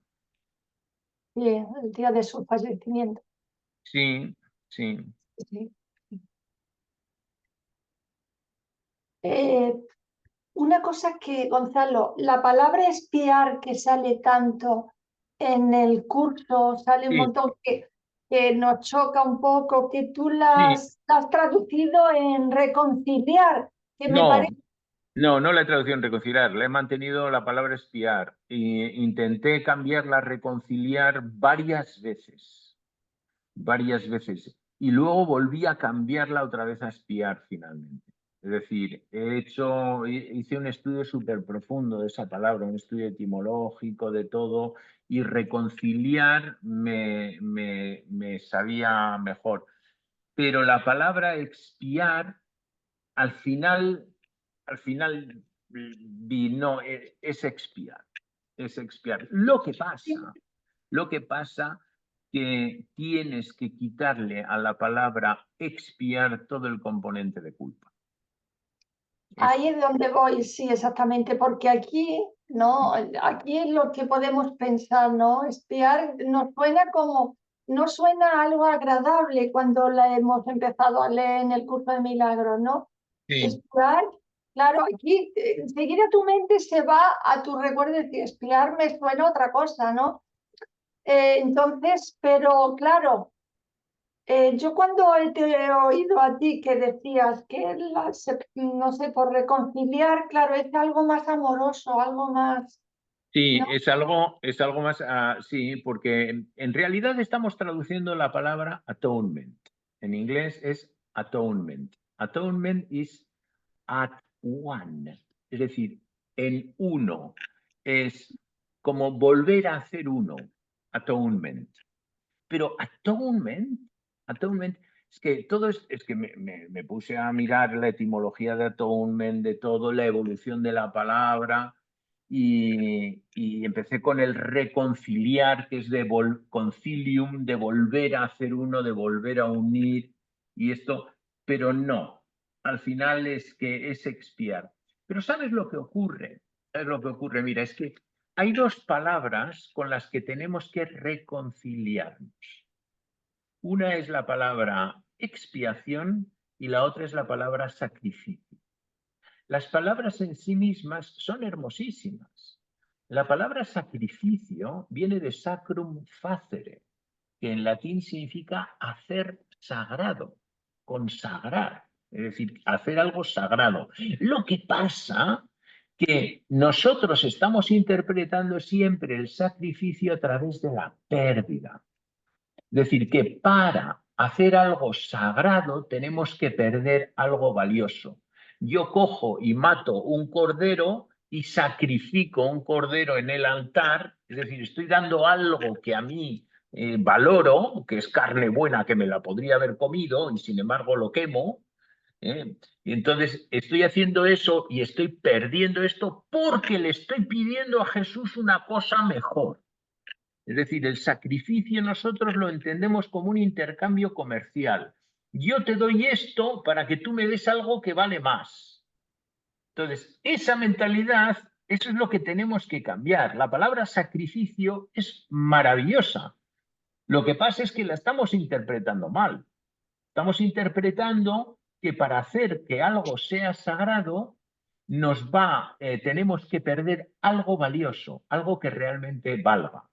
sí, el día de su fallecimiento. Sí, sí. Sí. Eh, una cosa que, Gonzalo, la palabra espiar que sale tanto en el curso, sale un Sí, montón que nos choca un poco, que tú sí. la has traducido en reconciliar, que me No, parece No, no la he traducido en reconciliar, le he mantenido la palabra espiar. E intenté cambiarla a reconciliar varias veces. Y luego volví a cambiarla otra vez a espiar finalmente. Es decir, hice un estudio súper profundo de esa palabra, un estudio etimológico de todo, y reconciliar me sabía mejor. Pero la palabra expiar, al final no, es expiar. Es expiar. Lo que pasa que tienes que quitarle a la palabra expiar todo el componente de culpa. Ahí es donde voy, sí, exactamente, porque aquí, ¿no? Aquí es lo que podemos pensar, ¿no? Espiar nos suena como, no suena algo agradable cuando la hemos empezado a leer en el curso de milagros, ¿no? Sí. Espiar, claro, aquí enseguida tu mente se va a tu recuerdo y decir, espiar me suena otra cosa, ¿no? Entonces, pero claro. Yo cuando te he oído a ti que decías que no sé, por reconciliar, claro, es algo más amoroso, algo más, Sí, ¿no? es algo más, sí, porque en realidad estamos traduciendo la palabra atonement. En inglés es atonement. Atonement is at one, es decir, en uno. Es como volver a hacer uno, atonement. Pero atonement, es que todo es que me puse a mirar la etimología de atonement, de todo, la evolución de la palabra, y empecé con el reconciliar, que es de concilium, de volver a hacer uno, de volver a unir, y esto, pero no, al final es que es expiar. Pero ¿sabes lo que ocurre? ¿Sabes lo que ocurre? Mira, es que hay dos palabras con las que tenemos que reconciliarnos. Una es la palabra expiación y la otra es la palabra sacrificio. Las palabras en sí mismas son hermosísimas. La palabra sacrificio viene de sacrum facere, que en latín significa hacer sagrado, consagrar, es decir, hacer algo sagrado. Lo que pasa que nosotros estamos interpretando siempre el sacrificio a través de la pérdida. Es decir, que para hacer algo sagrado tenemos que perder algo valioso. Yo cojo y mato un cordero y sacrifico un cordero en el altar, es decir, estoy dando algo que a mí valoro, que es carne buena que me la podría haber comido y sin embargo lo quemo. Y entonces estoy haciendo eso y estoy perdiendo esto porque le estoy pidiendo a Jesús una cosa mejor. Es decir, el sacrificio nosotros lo entendemos como un intercambio comercial. Yo te doy esto para que tú me des algo que vale más. Entonces, esa mentalidad, eso es lo que tenemos que cambiar. La palabra sacrificio es maravillosa. Lo que pasa es que la estamos interpretando mal. Estamos interpretando que para hacer que algo sea sagrado, tenemos que perder algo valioso, algo que realmente valga.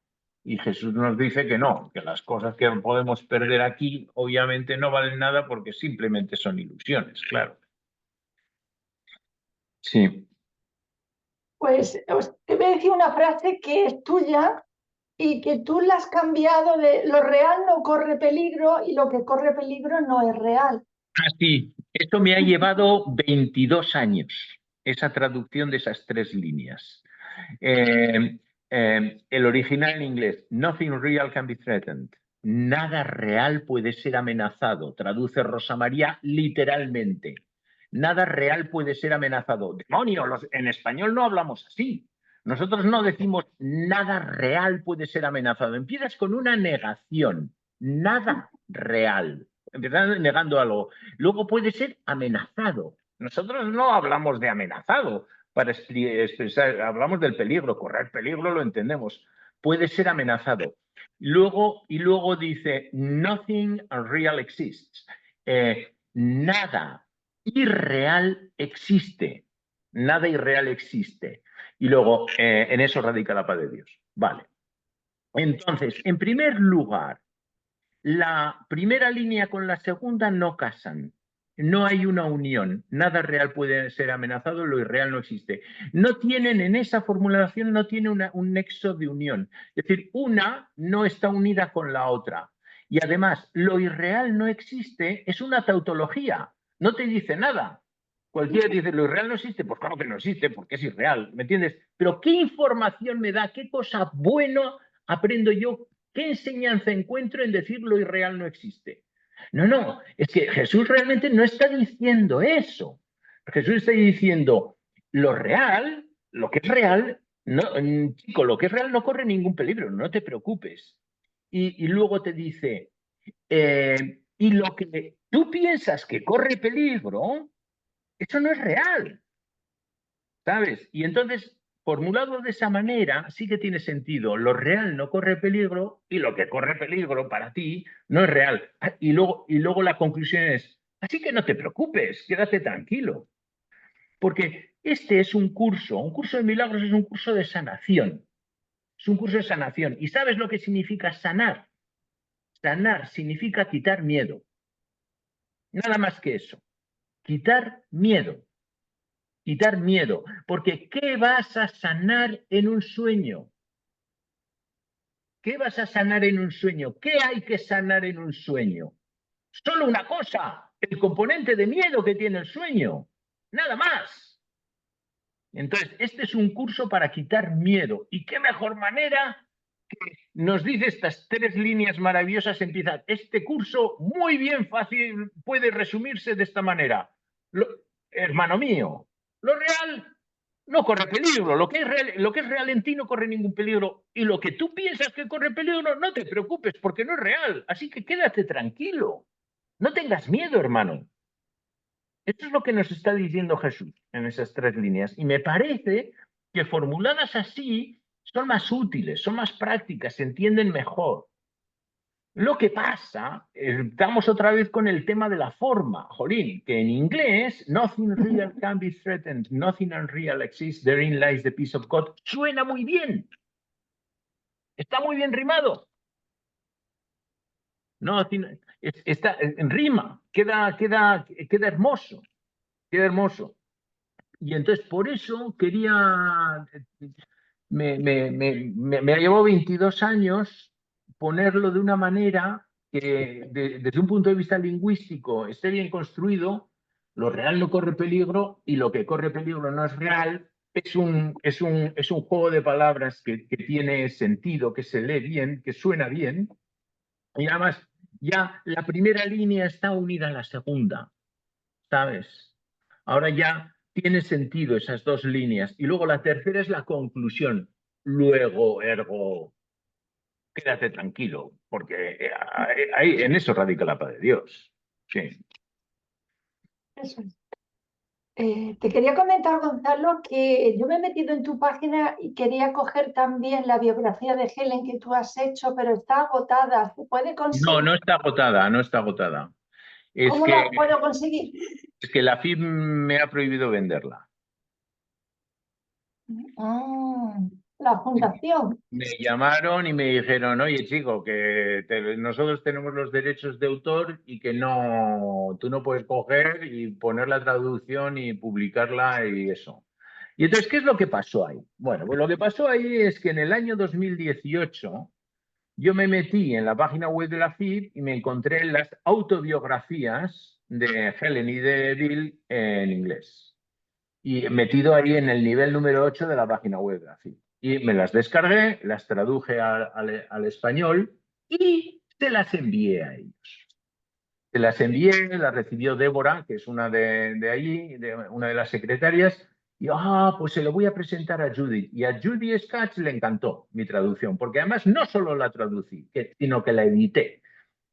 Y Jesús nos dice que no, que las cosas que podemos perder aquí obviamente no valen nada porque simplemente son ilusiones, claro. Sí. Pues te voy a decir una frase que es tuya y que tú la has cambiado de lo real no corre peligro y lo que corre peligro no es real. Así, esto me ha llevado 22 años, esa traducción de esas tres líneas. El original en inglés, nothing real can be threatened. Nada real puede ser amenazado. Traduce Rosa María literalmente. Nada real puede ser amenazado. ¡Demonio! En español no hablamos así. Nosotros no decimos nada real puede ser amenazado. Empiezas con una negación. Nada real. Empiezas negando algo. Luego puede ser amenazado. Nosotros no hablamos de amenazado para expresar, hablamos del peligro, correr peligro lo entendemos, puede ser amenazado. Y luego dice, nothing real exists. Nada irreal existe. Nada irreal existe. Y luego, en eso radica la paz de Dios. Vale. Entonces, en primer lugar, la primera línea con la segunda no casan. no hay una unión. Nada real puede ser amenazado, lo irreal no existe. No tienen, en esa formulación, no tiene un nexo de unión. Es decir, una no está unida con la otra. Y además, lo irreal no existe, es una tautología. No te dice nada. Cualquiera dice, lo irreal no existe, pues claro que no existe, porque es irreal, ¿me entiendes? Pero ¿qué información me da? ¿Qué cosa buena aprendo yo? ¿Qué enseñanza encuentro en decir lo irreal no existe? No, no, es que Jesús realmente no está diciendo eso. Jesús está diciendo lo real, lo que es real, no, chico, lo que es real no corre ningún peligro, no te preocupes. Y luego te dice, y lo que tú piensas que corre peligro, eso no es real, ¿sabes? Y entonces, formulado de esa manera, sí que tiene sentido. Lo real no corre peligro y lo que corre peligro para ti no es real. Y luego la conclusión es, así que no te preocupes, quédate tranquilo. Porque este es un curso de milagros es un curso de sanación. Es un curso de sanación. ¿Y sabes lo que significa sanar? Sanar significa quitar miedo. Nada más que eso. Quitar miedo. Quitar miedo. Porque ¿qué vas a sanar en un sueño? ¿Qué vas a sanar en un sueño? ¿Qué hay que sanar en un sueño? Solo una cosa, el componente de miedo que tiene el sueño. Nada más. Entonces, este es un curso para quitar miedo. ¿Y qué mejor manera que nos dice estas 3 líneas maravillosas? Empieza este curso muy bien fácil, puede resumirse de esta manera. Hermano mío, lo real no corre peligro. Lo que es real en ti no corre ningún peligro. Y lo que tú piensas que corre peligro, no te preocupes, porque no es real. Así que quédate tranquilo. No tengas miedo, hermano. Esto es lo que nos está diciendo Jesús en esas 3 líneas. Y me parece que formuladas así son más útiles, son más prácticas, se entienden mejor. Lo que pasa, estamos otra vez con el tema de la forma, jolín, que en inglés, nothing real can be threatened, nothing unreal exists, therein lies the peace of God, suena muy bien. Está muy bien rimado. No, está en rima, queda hermoso, queda hermoso. Y entonces por eso me llevó 22 años ponerlo de una manera que desde un punto de vista lingüístico esté bien construido, lo real no corre peligro y lo que corre peligro no es real. Es un juego de palabras que tiene sentido, que se lee bien, que suena bien. Y además ya la primera línea está unida a la segunda, ¿sabes? Ahora ya tiene sentido esas 2 líneas. Y luego la tercera es la conclusión. Luego, ergo, quédate tranquilo, porque en eso radica la paz de Dios. Sí. Eso es. Te quería comentar, Gonzalo, que yo me he metido en tu página y quería coger también la biografía de Helen que tú has hecho, pero está agotada. ¿Se puede No, conseguir? no está agotada, no está agotada. ¿Cómo la puedo conseguir? Es que la FIB me ha prohibido venderla. Ah, la fundación. Me llamaron y me dijeron, oye chico, que nosotros tenemos los derechos de autor y que no, tú no puedes coger y poner la traducción y publicarla y eso. Y entonces, ¿qué es lo que pasó ahí? Bueno, pues lo que pasó ahí es que en el año 2018 yo me metí en la página web de la FIB y me encontré las autobiografías de Helen y de Bill en inglés. Y metido ahí en el nivel número 8 de la página web de la FIB. Y me las descargué, las traduje al español y se las envié a ellos. Se las envié, las recibió Débora, que es una de allí, una de las secretarias, y pues se lo voy a presentar a Judith. Y a Judith Scatch le encantó mi traducción, porque además no solo la traducí, sino que la edité.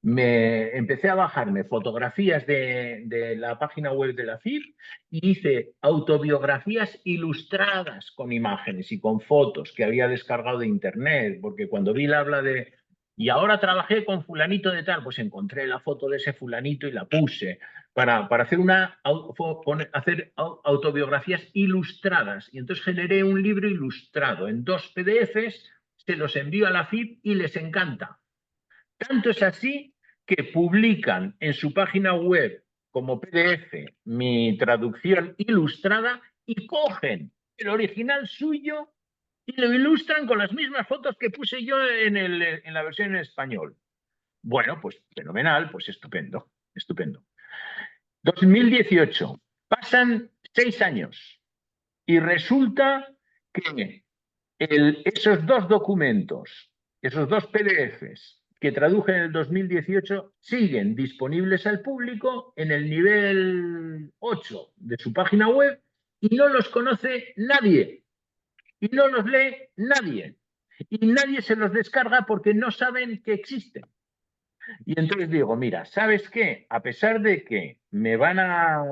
Me empecé a bajarme fotografías de la página web de la FIB y hice autobiografías ilustradas con imágenes y con fotos que había descargado de internet, porque cuando Bill habla de y ahora trabajé con fulanito de tal, pues encontré la foto de ese fulanito y la puse para hacer autobiografías ilustradas. Y entonces generé un libro ilustrado en 2 PDFs, se los envío a la FIB y les encanta. Tanto es así que publican en su página web como PDF mi traducción ilustrada y cogen el original suyo y lo ilustran con las mismas fotos que puse yo en la versión en español. Bueno, pues fenomenal, pues estupendo, estupendo. 2018, pasan 6 años y resulta que esos dos documentos, esos dos PDFs que traduje en el 2018 siguen disponibles al público en el nivel 8 de su página web y no los conoce nadie y no los lee nadie y nadie se los descarga porque no saben que existen. Y entonces digo, mira, ¿sabes qué? A pesar de que me van a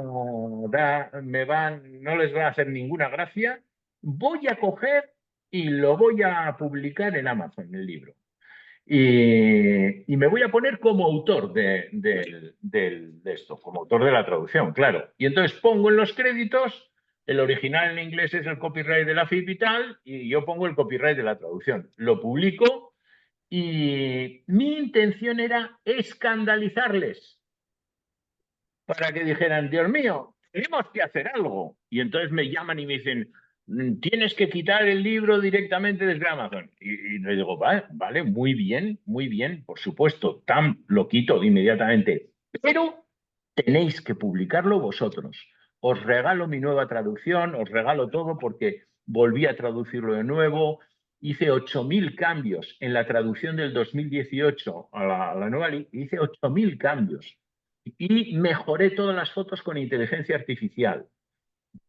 dar, no les va a hacer ninguna gracia, voy a coger y lo voy a publicar en Amazon, el libro. Y me voy a poner como autor de esto, como autor de la traducción, claro. Y entonces pongo en los créditos, el original en inglés es el copyright de la FIP y tal, y yo pongo el copyright de la traducción. Lo publico. Y mi intención era escandalizarles para que dijeran, Dios mío, tenemos que hacer algo. Y entonces me llaman y me dicen, tienes que quitar el libro directamente desde Amazon. Y le digo, vale, muy bien, por supuesto, lo quito inmediatamente. Pero tenéis que publicarlo vosotros. Os regalo mi nueva traducción, os regalo todo porque volví a traducirlo de nuevo. Hice 8.000 cambios en la traducción del 2018 a la nueva, hice 8.000 cambios y mejoré todas las fotos con inteligencia artificial.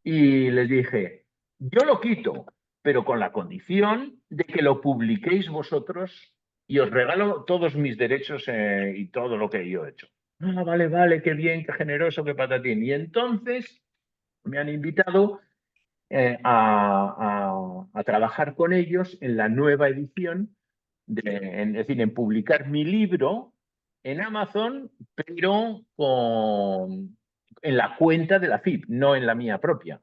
Y les dije, yo lo quito, pero con la condición de que lo publiquéis vosotros y os regalo todos mis derechos y todo lo que yo he hecho. Ah, vale, qué bien, qué generoso, qué patatín. Y entonces me han invitado a trabajar con ellos en la nueva edición, es decir, en publicar mi libro en Amazon, pero en la cuenta de la FIP, no en la mía propia.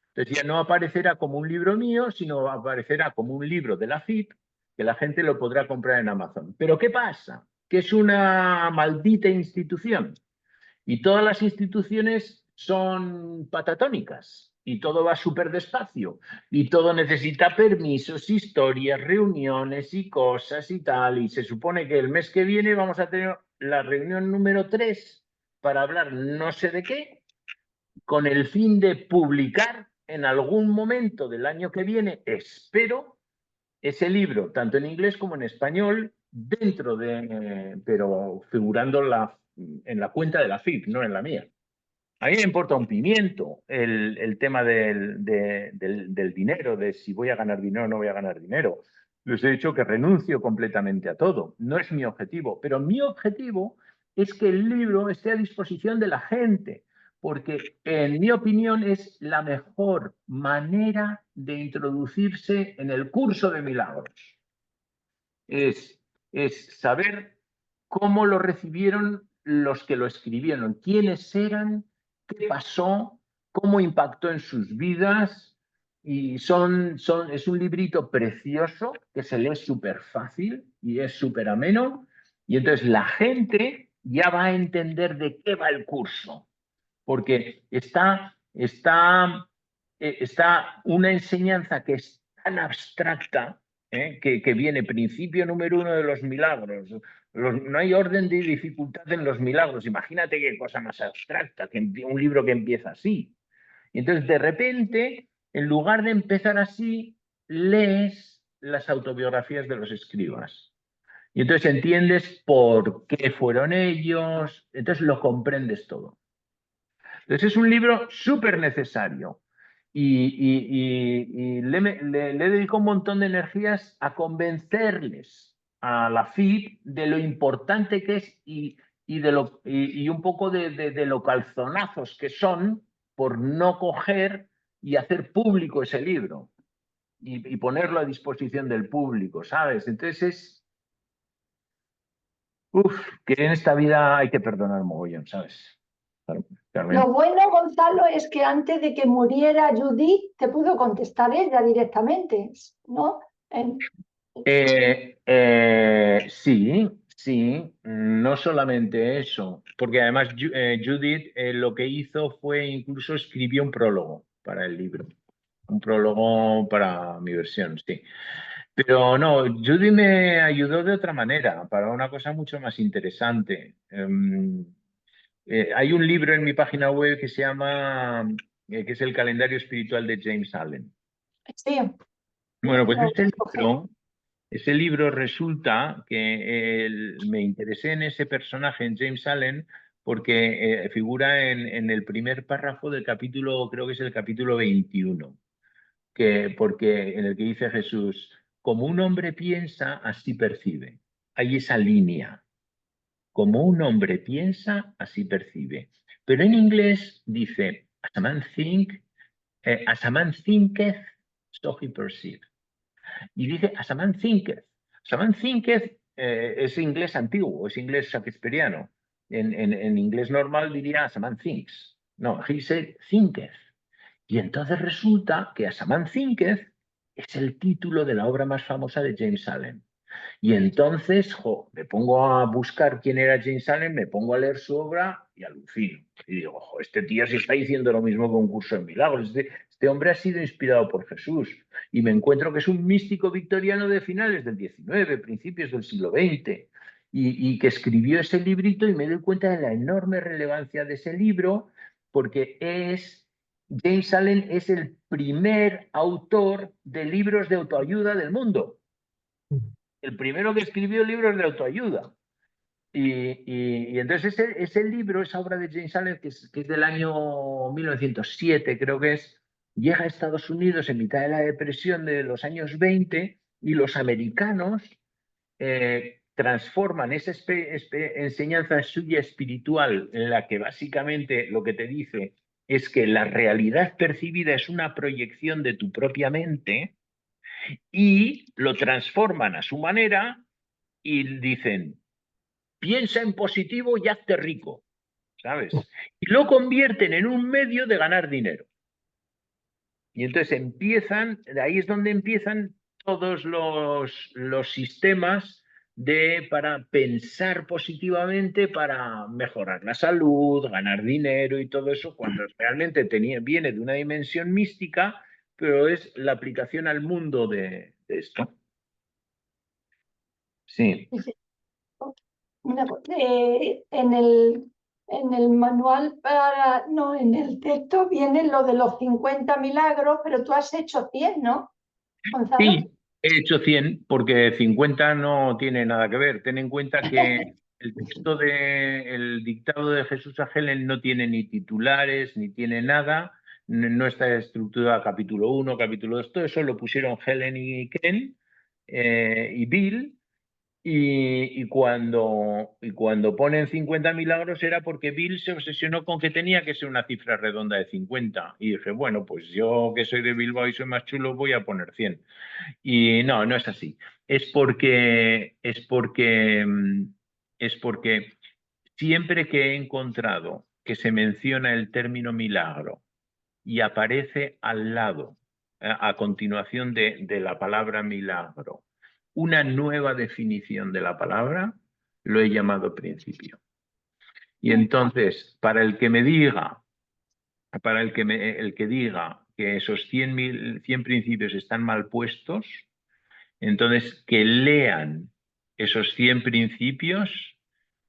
Entonces ya no aparecerá como un libro mío, sino aparecerá como un libro de la FIP, que la gente lo podrá comprar en Amazon. Pero ¿qué pasa? Que es una maldita institución. Y todas las instituciones son patatónicas y todo va súper despacio y todo necesita permisos, historias, reuniones y cosas y tal. Y se supone que el mes que viene vamos a tener la reunión número 3 para hablar no sé de qué, con el fin de publicar en algún momento del año que viene, espero, ese libro, tanto en inglés como en español, dentro de, pero figurando en la cuenta de la FIP, no en la mía. A mí me importa un pimiento el tema del dinero, de si voy a ganar dinero o no voy a ganar dinero. Les he dicho que renuncio completamente a todo. No es mi objetivo, pero mi objetivo es que el libro esté a disposición de la gente, porque en mi opinión es la mejor manera de introducirse en el curso de milagros. Es saber cómo lo recibieron los que lo escribieron, quiénes eran, qué pasó, cómo impactó en sus vidas. Y es un librito precioso que se lee súper fácil y es súper ameno. Y entonces la gente ya va a entender de qué va el curso, porque está una enseñanza que es tan abstracta, que viene principio número 1 de los milagros. No hay orden de dificultad en los milagros. Imagínate qué cosa más abstracta, que un libro que empieza así. Y entonces, de repente, en lugar de empezar así, lees las autobiografías de los escribas. Y entonces entiendes por qué fueron ellos, entonces lo comprendes todo. Entonces es un libro súper necesario y le dedico un montón de energías a convencerles a la FIP de lo importante que es y un poco de lo calzonazos que son por no coger y hacer público ese libro y ponerlo a disposición del público, ¿sabes? Entonces que en esta vida hay que perdonar mogollón, ¿sabes? Carmen. Lo bueno, Gonzalo, es que antes de que muriera Judith, te pudo contestar ella directamente, ¿no? Sí. no solamente eso, porque además Judith lo que hizo fue incluso escribió un prólogo para el libro, un prólogo para mi versión, sí. Pero no, Judith me ayudó de otra manera, para una cosa mucho más interesante. Hay un libro en mi página web que se llama, que es el calendario espiritual de James Allen. Sí, Bueno, pues lo escogí. ese libro resulta que me interesé en ese personaje, en James Allen, porque figura en el primer párrafo del capítulo, creo que es el capítulo 21, porque en el que dice Jesús, como un hombre piensa, así percibe. Hay esa línea. Como un hombre piensa, así percibe. Pero en inglés dice, as a man thinketh, so he perceives. Y dice, as a man thinketh. As a man thinketh es inglés antiguo, es inglés shakespeariano. En inglés normal diría as a man thinks. No, he said thinketh. Y entonces resulta que As a Man Thinketh es el título de la obra más famosa de James Allen. Y entonces, me pongo a buscar quién era James Allen, me pongo a leer su obra y alucino. Y digo, este tío sí está diciendo lo mismo que un curso en milagros. Este hombre ha sido inspirado por Jesús. Y me encuentro que es un místico victoriano de finales del XIX, principios del siglo XX. Y que escribió ese librito y me doy cuenta de la enorme relevancia de ese libro porque James Allen es el primer autor de libros de autoayuda del mundo. El primero que escribió libros de autoayuda. Y entonces ese libro, esa obra de James Allen, que es del año 1907, creo que es, llega a Estados Unidos en mitad de la depresión de los años 20 y los americanos transforman esa enseñanza suya espiritual en la que básicamente lo que te dice es que la realidad percibida es una proyección de tu propia mente y lo transforman a su manera y dicen, piensa en positivo y hazte rico, ¿sabes? Y lo convierten en un medio de ganar dinero. Y entonces de ahí es donde empiezan todos los sistemas para pensar positivamente, para mejorar la salud, ganar dinero y todo eso, cuando realmente viene de una dimensión mística, pero es la aplicación al mundo de esto. Sí. En el manual no, en el texto viene lo de los 50 milagros, pero tú has hecho 100, ¿no, Gonzalo? Sí, he hecho 100 porque 50 no tiene nada que ver. Ten en cuenta que el texto el dictado de Jesús a Helen no tiene ni titulares, ni tiene nada, no está estructurado capítulo 1, capítulo 2, todo eso lo pusieron Helen y Ken y Bill. Y cuando ponen 50 milagros era porque Bill se obsesionó con que tenía que ser una cifra redonda de 50. Y dije, bueno, pues yo que soy de Bilbao y soy más chulo, voy a poner 100. Y no, no es así. Es porque siempre que he encontrado que se menciona el término milagro y aparece al lado, a continuación de la palabra milagro, una nueva definición de la palabra, lo he llamado principio. Y entonces, para el que diga que esos 100 principios están mal puestos, entonces que lean esos 100 principios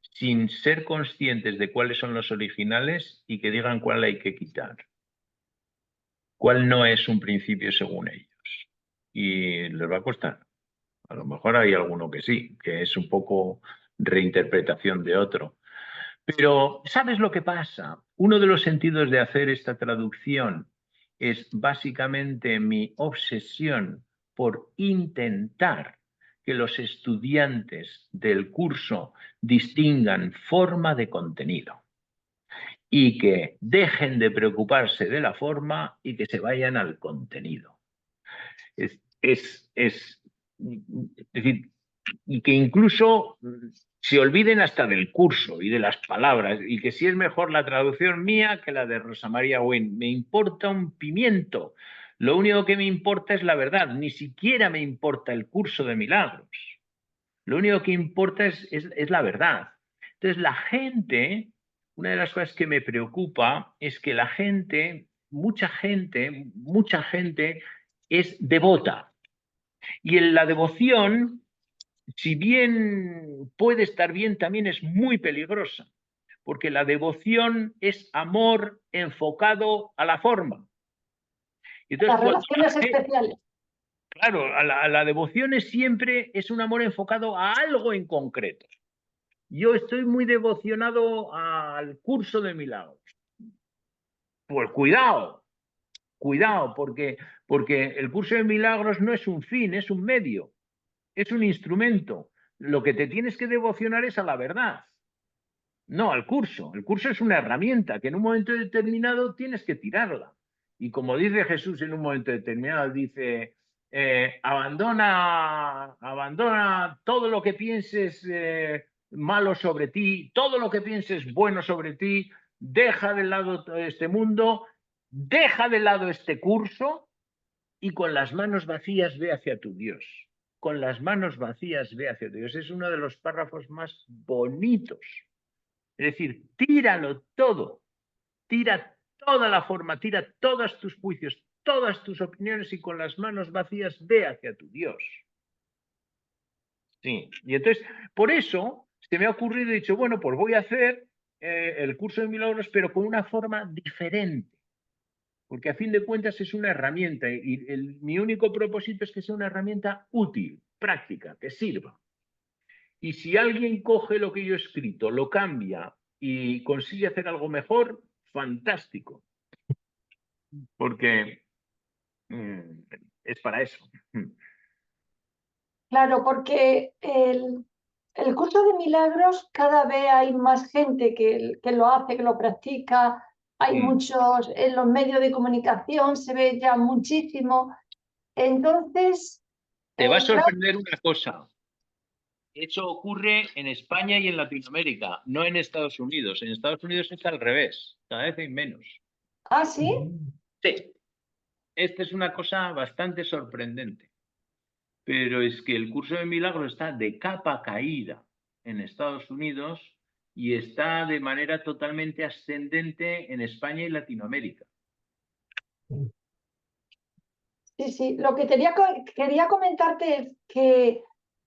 sin ser conscientes de cuáles son los originales y que digan cuál hay que quitar. Cuál no es un principio según ellos. Y les va a costar. A lo mejor hay alguno que sí, que es un poco reinterpretación de otro. Pero, ¿sabes lo que pasa? Uno de los sentidos de hacer esta traducción es básicamente mi obsesión por intentar que los estudiantes del curso distingan forma de contenido y que dejen de preocuparse de la forma y que se vayan al contenido. Es decir, y que incluso se olviden hasta del curso y de las palabras, y que si es mejor la traducción mía que la de Rosa María Wynne. Me importa un pimiento. Lo único que me importa es la verdad. Ni siquiera me importa el curso de milagros. Lo único que importa es la verdad. Entonces la gente, una de las cosas que me preocupa es que la gente, mucha gente es devota. Y en la devoción, si bien puede estar bien, también es muy peligrosa, porque la devoción es amor enfocado a la forma. Entonces, Las relaciones especiales. claro, a la devoción siempre es un amor enfocado a algo en concreto. Yo estoy muy devocionado al curso de milagros. Pues cuidado, porque el curso de milagros no es un fin, es un medio, es un instrumento. Lo que te tienes que devocionar es a la verdad, no al curso. El curso es una herramienta que en un momento determinado tienes que tirarla. Y como dice Jesús en un momento determinado, dice, abandona todo lo que pienses malo sobre ti, todo lo que pienses bueno sobre ti, deja de lado todo este mundo, deja de lado este curso y con las manos vacías ve hacia tu Dios. Con las manos vacías ve hacia tu Dios. Es uno de los párrafos más bonitos. Es decir, tíralo todo, tira toda la forma, tira todos tus juicios, todas tus opiniones y con las manos vacías ve hacia tu Dios. Sí, y entonces, por eso se me ha ocurrido y he dicho, bueno, pues voy a hacer el curso de milagros, pero con una forma diferente. Porque a fin de cuentas es una herramienta y mi único propósito es que sea una herramienta útil, práctica, que sirva. Y si alguien coge lo que yo he escrito, lo cambia y consigue hacer algo mejor, fantástico. Porque es para eso. Claro, porque el curso de milagros cada vez hay más gente que lo hace, que lo practica. Hay muchos, en los medios de comunicación se ve ya muchísimo. Entonces, Te va a claro, sorprender una cosa. Eso ocurre en España y en Latinoamérica, no en Estados Unidos. En Estados Unidos es al revés, cada vez hay menos. ¿ah, sí? Sí, esta es una cosa bastante sorprendente. Pero es que el curso de milagros está de capa caída en Estados Unidos y está de manera totalmente ascendente en España y Latinoamérica. Sí, sí. Lo que quería comentarte es que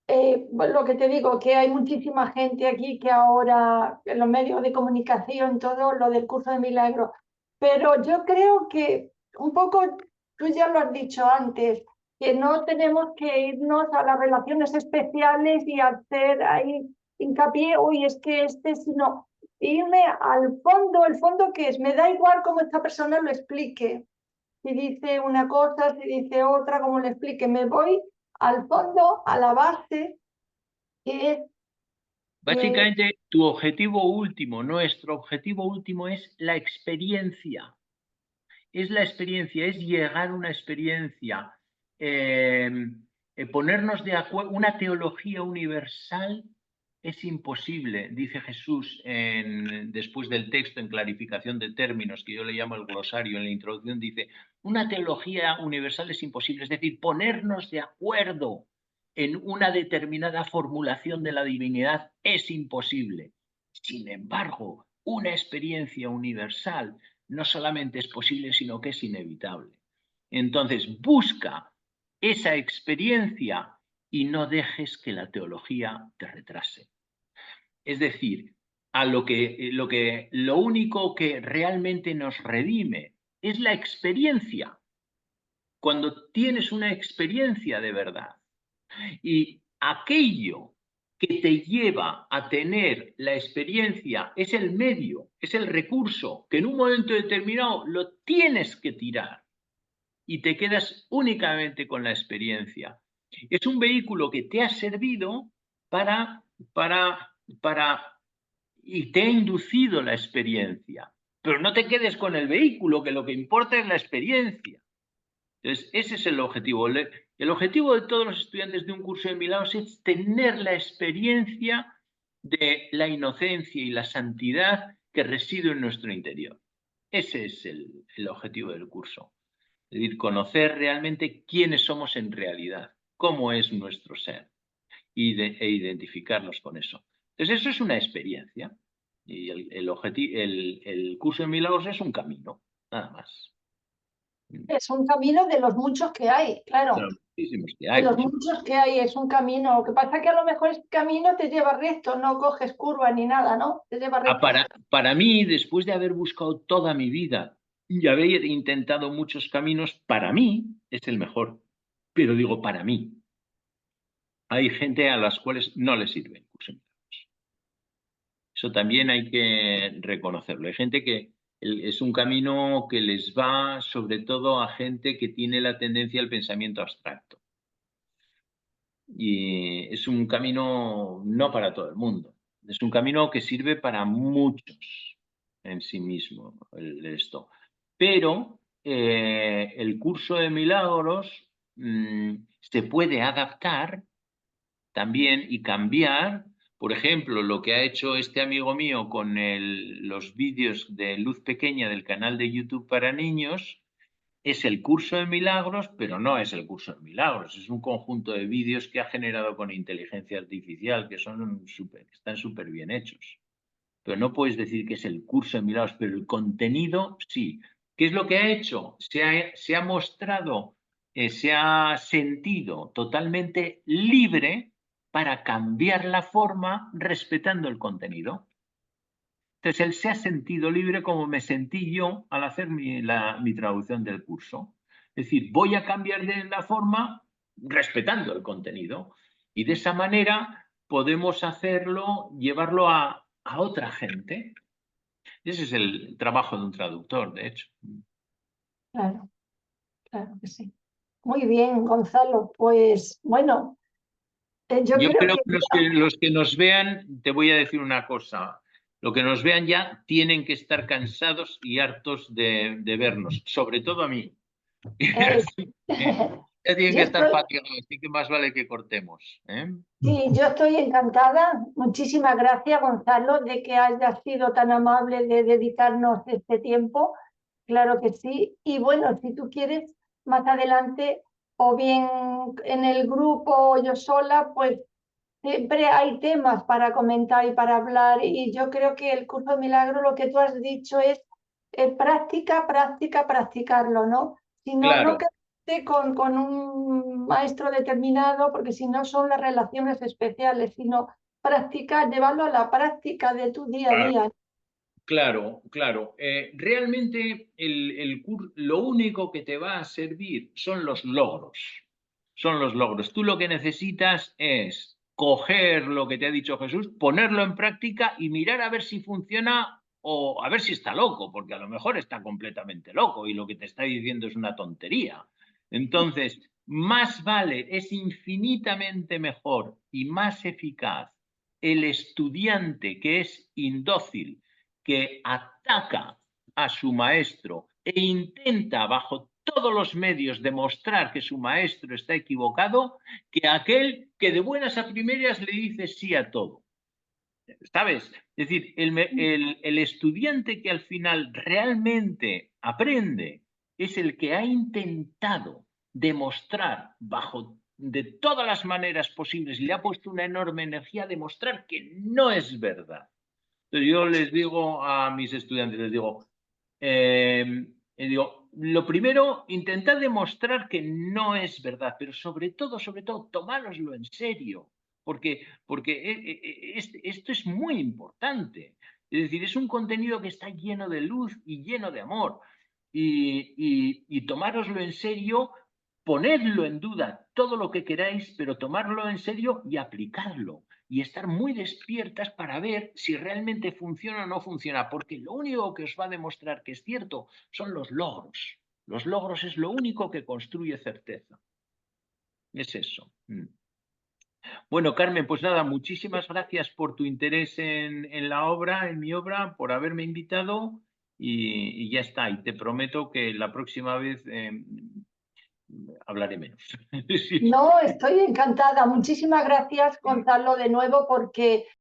lo que te digo, que hay muchísima gente aquí que ahora en los medios de comunicación, todo lo del curso de milagros. Pero yo creo que un poco, tú ya lo has dicho antes, que no tenemos que irnos a las relaciones especiales y hacer ahí hincapié, uy, es que sino irme al fondo, el fondo que es, me da igual cómo esta persona lo explique. Si dice una cosa, si dice otra, como le explique, me voy al fondo, a la base, que es que Básicamente, tu objetivo último, nuestro objetivo último es la experiencia. Es la experiencia, es llegar a una experiencia, ponernos de acuerdo. Una teología universal es imposible, dice Jesús después del texto en clarificación de términos, que yo le llamo el glosario, en la introducción dice, una teología universal es imposible, es decir, ponernos de acuerdo en una determinada formulación de la divinidad es imposible. Sin embargo, una experiencia universal no solamente es posible, sino que es inevitable. Entonces, busca esa experiencia y no dejes que la teología te retrase. Es decir, lo único que realmente nos redime es la experiencia. Cuando tienes una experiencia de verdad y aquello que te lleva a tener la experiencia es el medio, es el recurso que en un momento determinado lo tienes que tirar y te quedas únicamente con la experiencia. Es un vehículo que te ha servido para, y te ha inducido la experiencia. Pero no te quedes con el vehículo, que lo que importa es la experiencia. Entonces, ese es el objetivo. El objetivo de todos los estudiantes de un curso de milagros es tener la experiencia de la inocencia y la santidad que reside en nuestro interior. Ese es el objetivo del curso. Es decir, conocer realmente quiénes somos en realidad, cómo es nuestro ser e identificarnos con eso. Entonces eso es una experiencia. Y el curso de milagros es un camino, nada más. Es un camino de los muchos que hay, De claro. los muchísimos que De hay. los muchos que hay, es un camino. Lo que pasa es que a lo mejor ese camino te lleva recto, no coges curva ni nada, ¿no? Te lleva recto. Para mí, después de haber buscado toda mi vida y haber intentado muchos caminos, para mí es el mejor. Pero digo, para mí. Hay gente a las cuales no les sirve el curso de milagros. Eso también hay que reconocerlo. Hay gente que es un camino que les va sobre todo a gente que tiene la tendencia al pensamiento abstracto. Y es un camino no para todo el mundo. Es un camino que sirve para muchos en sí mismo, esto. Pero el curso de milagros se puede adaptar también y cambiar. Por ejemplo, lo que ha hecho este amigo mío con los vídeos de Luz Pequeña del canal de YouTube para niños, es el curso de milagros, pero no es el curso de milagros. Es un conjunto de vídeos que ha generado con inteligencia artificial, que están súper bien hechos. Pero no puedes decir que es el curso de milagros, pero el contenido sí. ¿Qué es lo que ha hecho? Se ha mostrado, se ha sentido totalmente libre para cambiar la forma respetando el contenido. Entonces, él se ha sentido libre como me sentí yo al hacer mi traducción del curso. Es decir, voy a cambiar de la forma respetando el contenido. Y de esa manera podemos hacerlo, llevarlo a otra gente. Ese es el trabajo de un traductor, de hecho. Claro, claro que sí. Muy bien, Gonzalo. Pues bueno, yo Yo creo creo que que los que nos vean, te voy a decir una cosa, los que nos vean ya tienen que estar cansados y hartos de vernos, sobre todo a mí. eh, Así que ya tienen yo que estar estoy, fatigados, así que más vale que cortemos. ¿Eh? sí, yo estoy encantada. Muchísimas gracias, Gonzalo, de que hayas sido tan amable de dedicarnos este tiempo. Claro que sí. Y bueno, si tú quieres, más adelante, o bien en el grupo o yo sola, pues siempre hay temas para comentar y para hablar. Y yo creo que el curso de milagro, lo que tú has dicho es práctica, práctica, practicarlo, ¿no? Si no, no Claro, quedarte con un maestro determinado, porque si no son las relaciones especiales, sino practicar, llevarlo a la práctica de tu día a claro, día. claro, claro. Realmente lo único que te va a servir son los logros. Son los logros. Tú lo que necesitas es coger lo que te ha dicho Jesús, ponerlo en práctica y mirar a ver si funciona o a ver si está loco, porque a lo mejor está completamente loco y lo que te está diciendo es una tontería. Entonces, más vale, es infinitamente mejor y más eficaz el estudiante que es indócil, que ataca a su maestro e intenta bajo todos los medios demostrar que su maestro está equivocado, que aquel que de buenas a primeras le dice sí a todo. ¿Sabes? Es decir, el estudiante que al final realmente aprende es el que ha intentado demostrar bajo de todas las maneras posibles, le ha puesto una enorme energía a demostrar que no es verdad. Entonces yo les digo a mis estudiantes, lo primero, intentad demostrar que no es verdad, pero sobre todo, tomároslo en serio, porque esto es muy importante. Es decir, es un contenido que está lleno de luz y lleno de amor. Y tomároslo en serio, ponedlo en duda todo lo que queráis, pero tomarlo en serio y aplicarlo y estar muy despiertas para ver si realmente funciona o no funciona, porque lo único que os va a demostrar que es cierto son los logros. Los logros es lo único que construye certeza. Es eso. Bueno, Carmen, pues nada, muchísimas gracias por tu interés en la obra, en mi obra, por haberme invitado y ya está. Y te prometo que la próxima vez hablaré menos. Sí. No, estoy encantada. Muchísimas gracias, Gonzalo, de nuevo, porque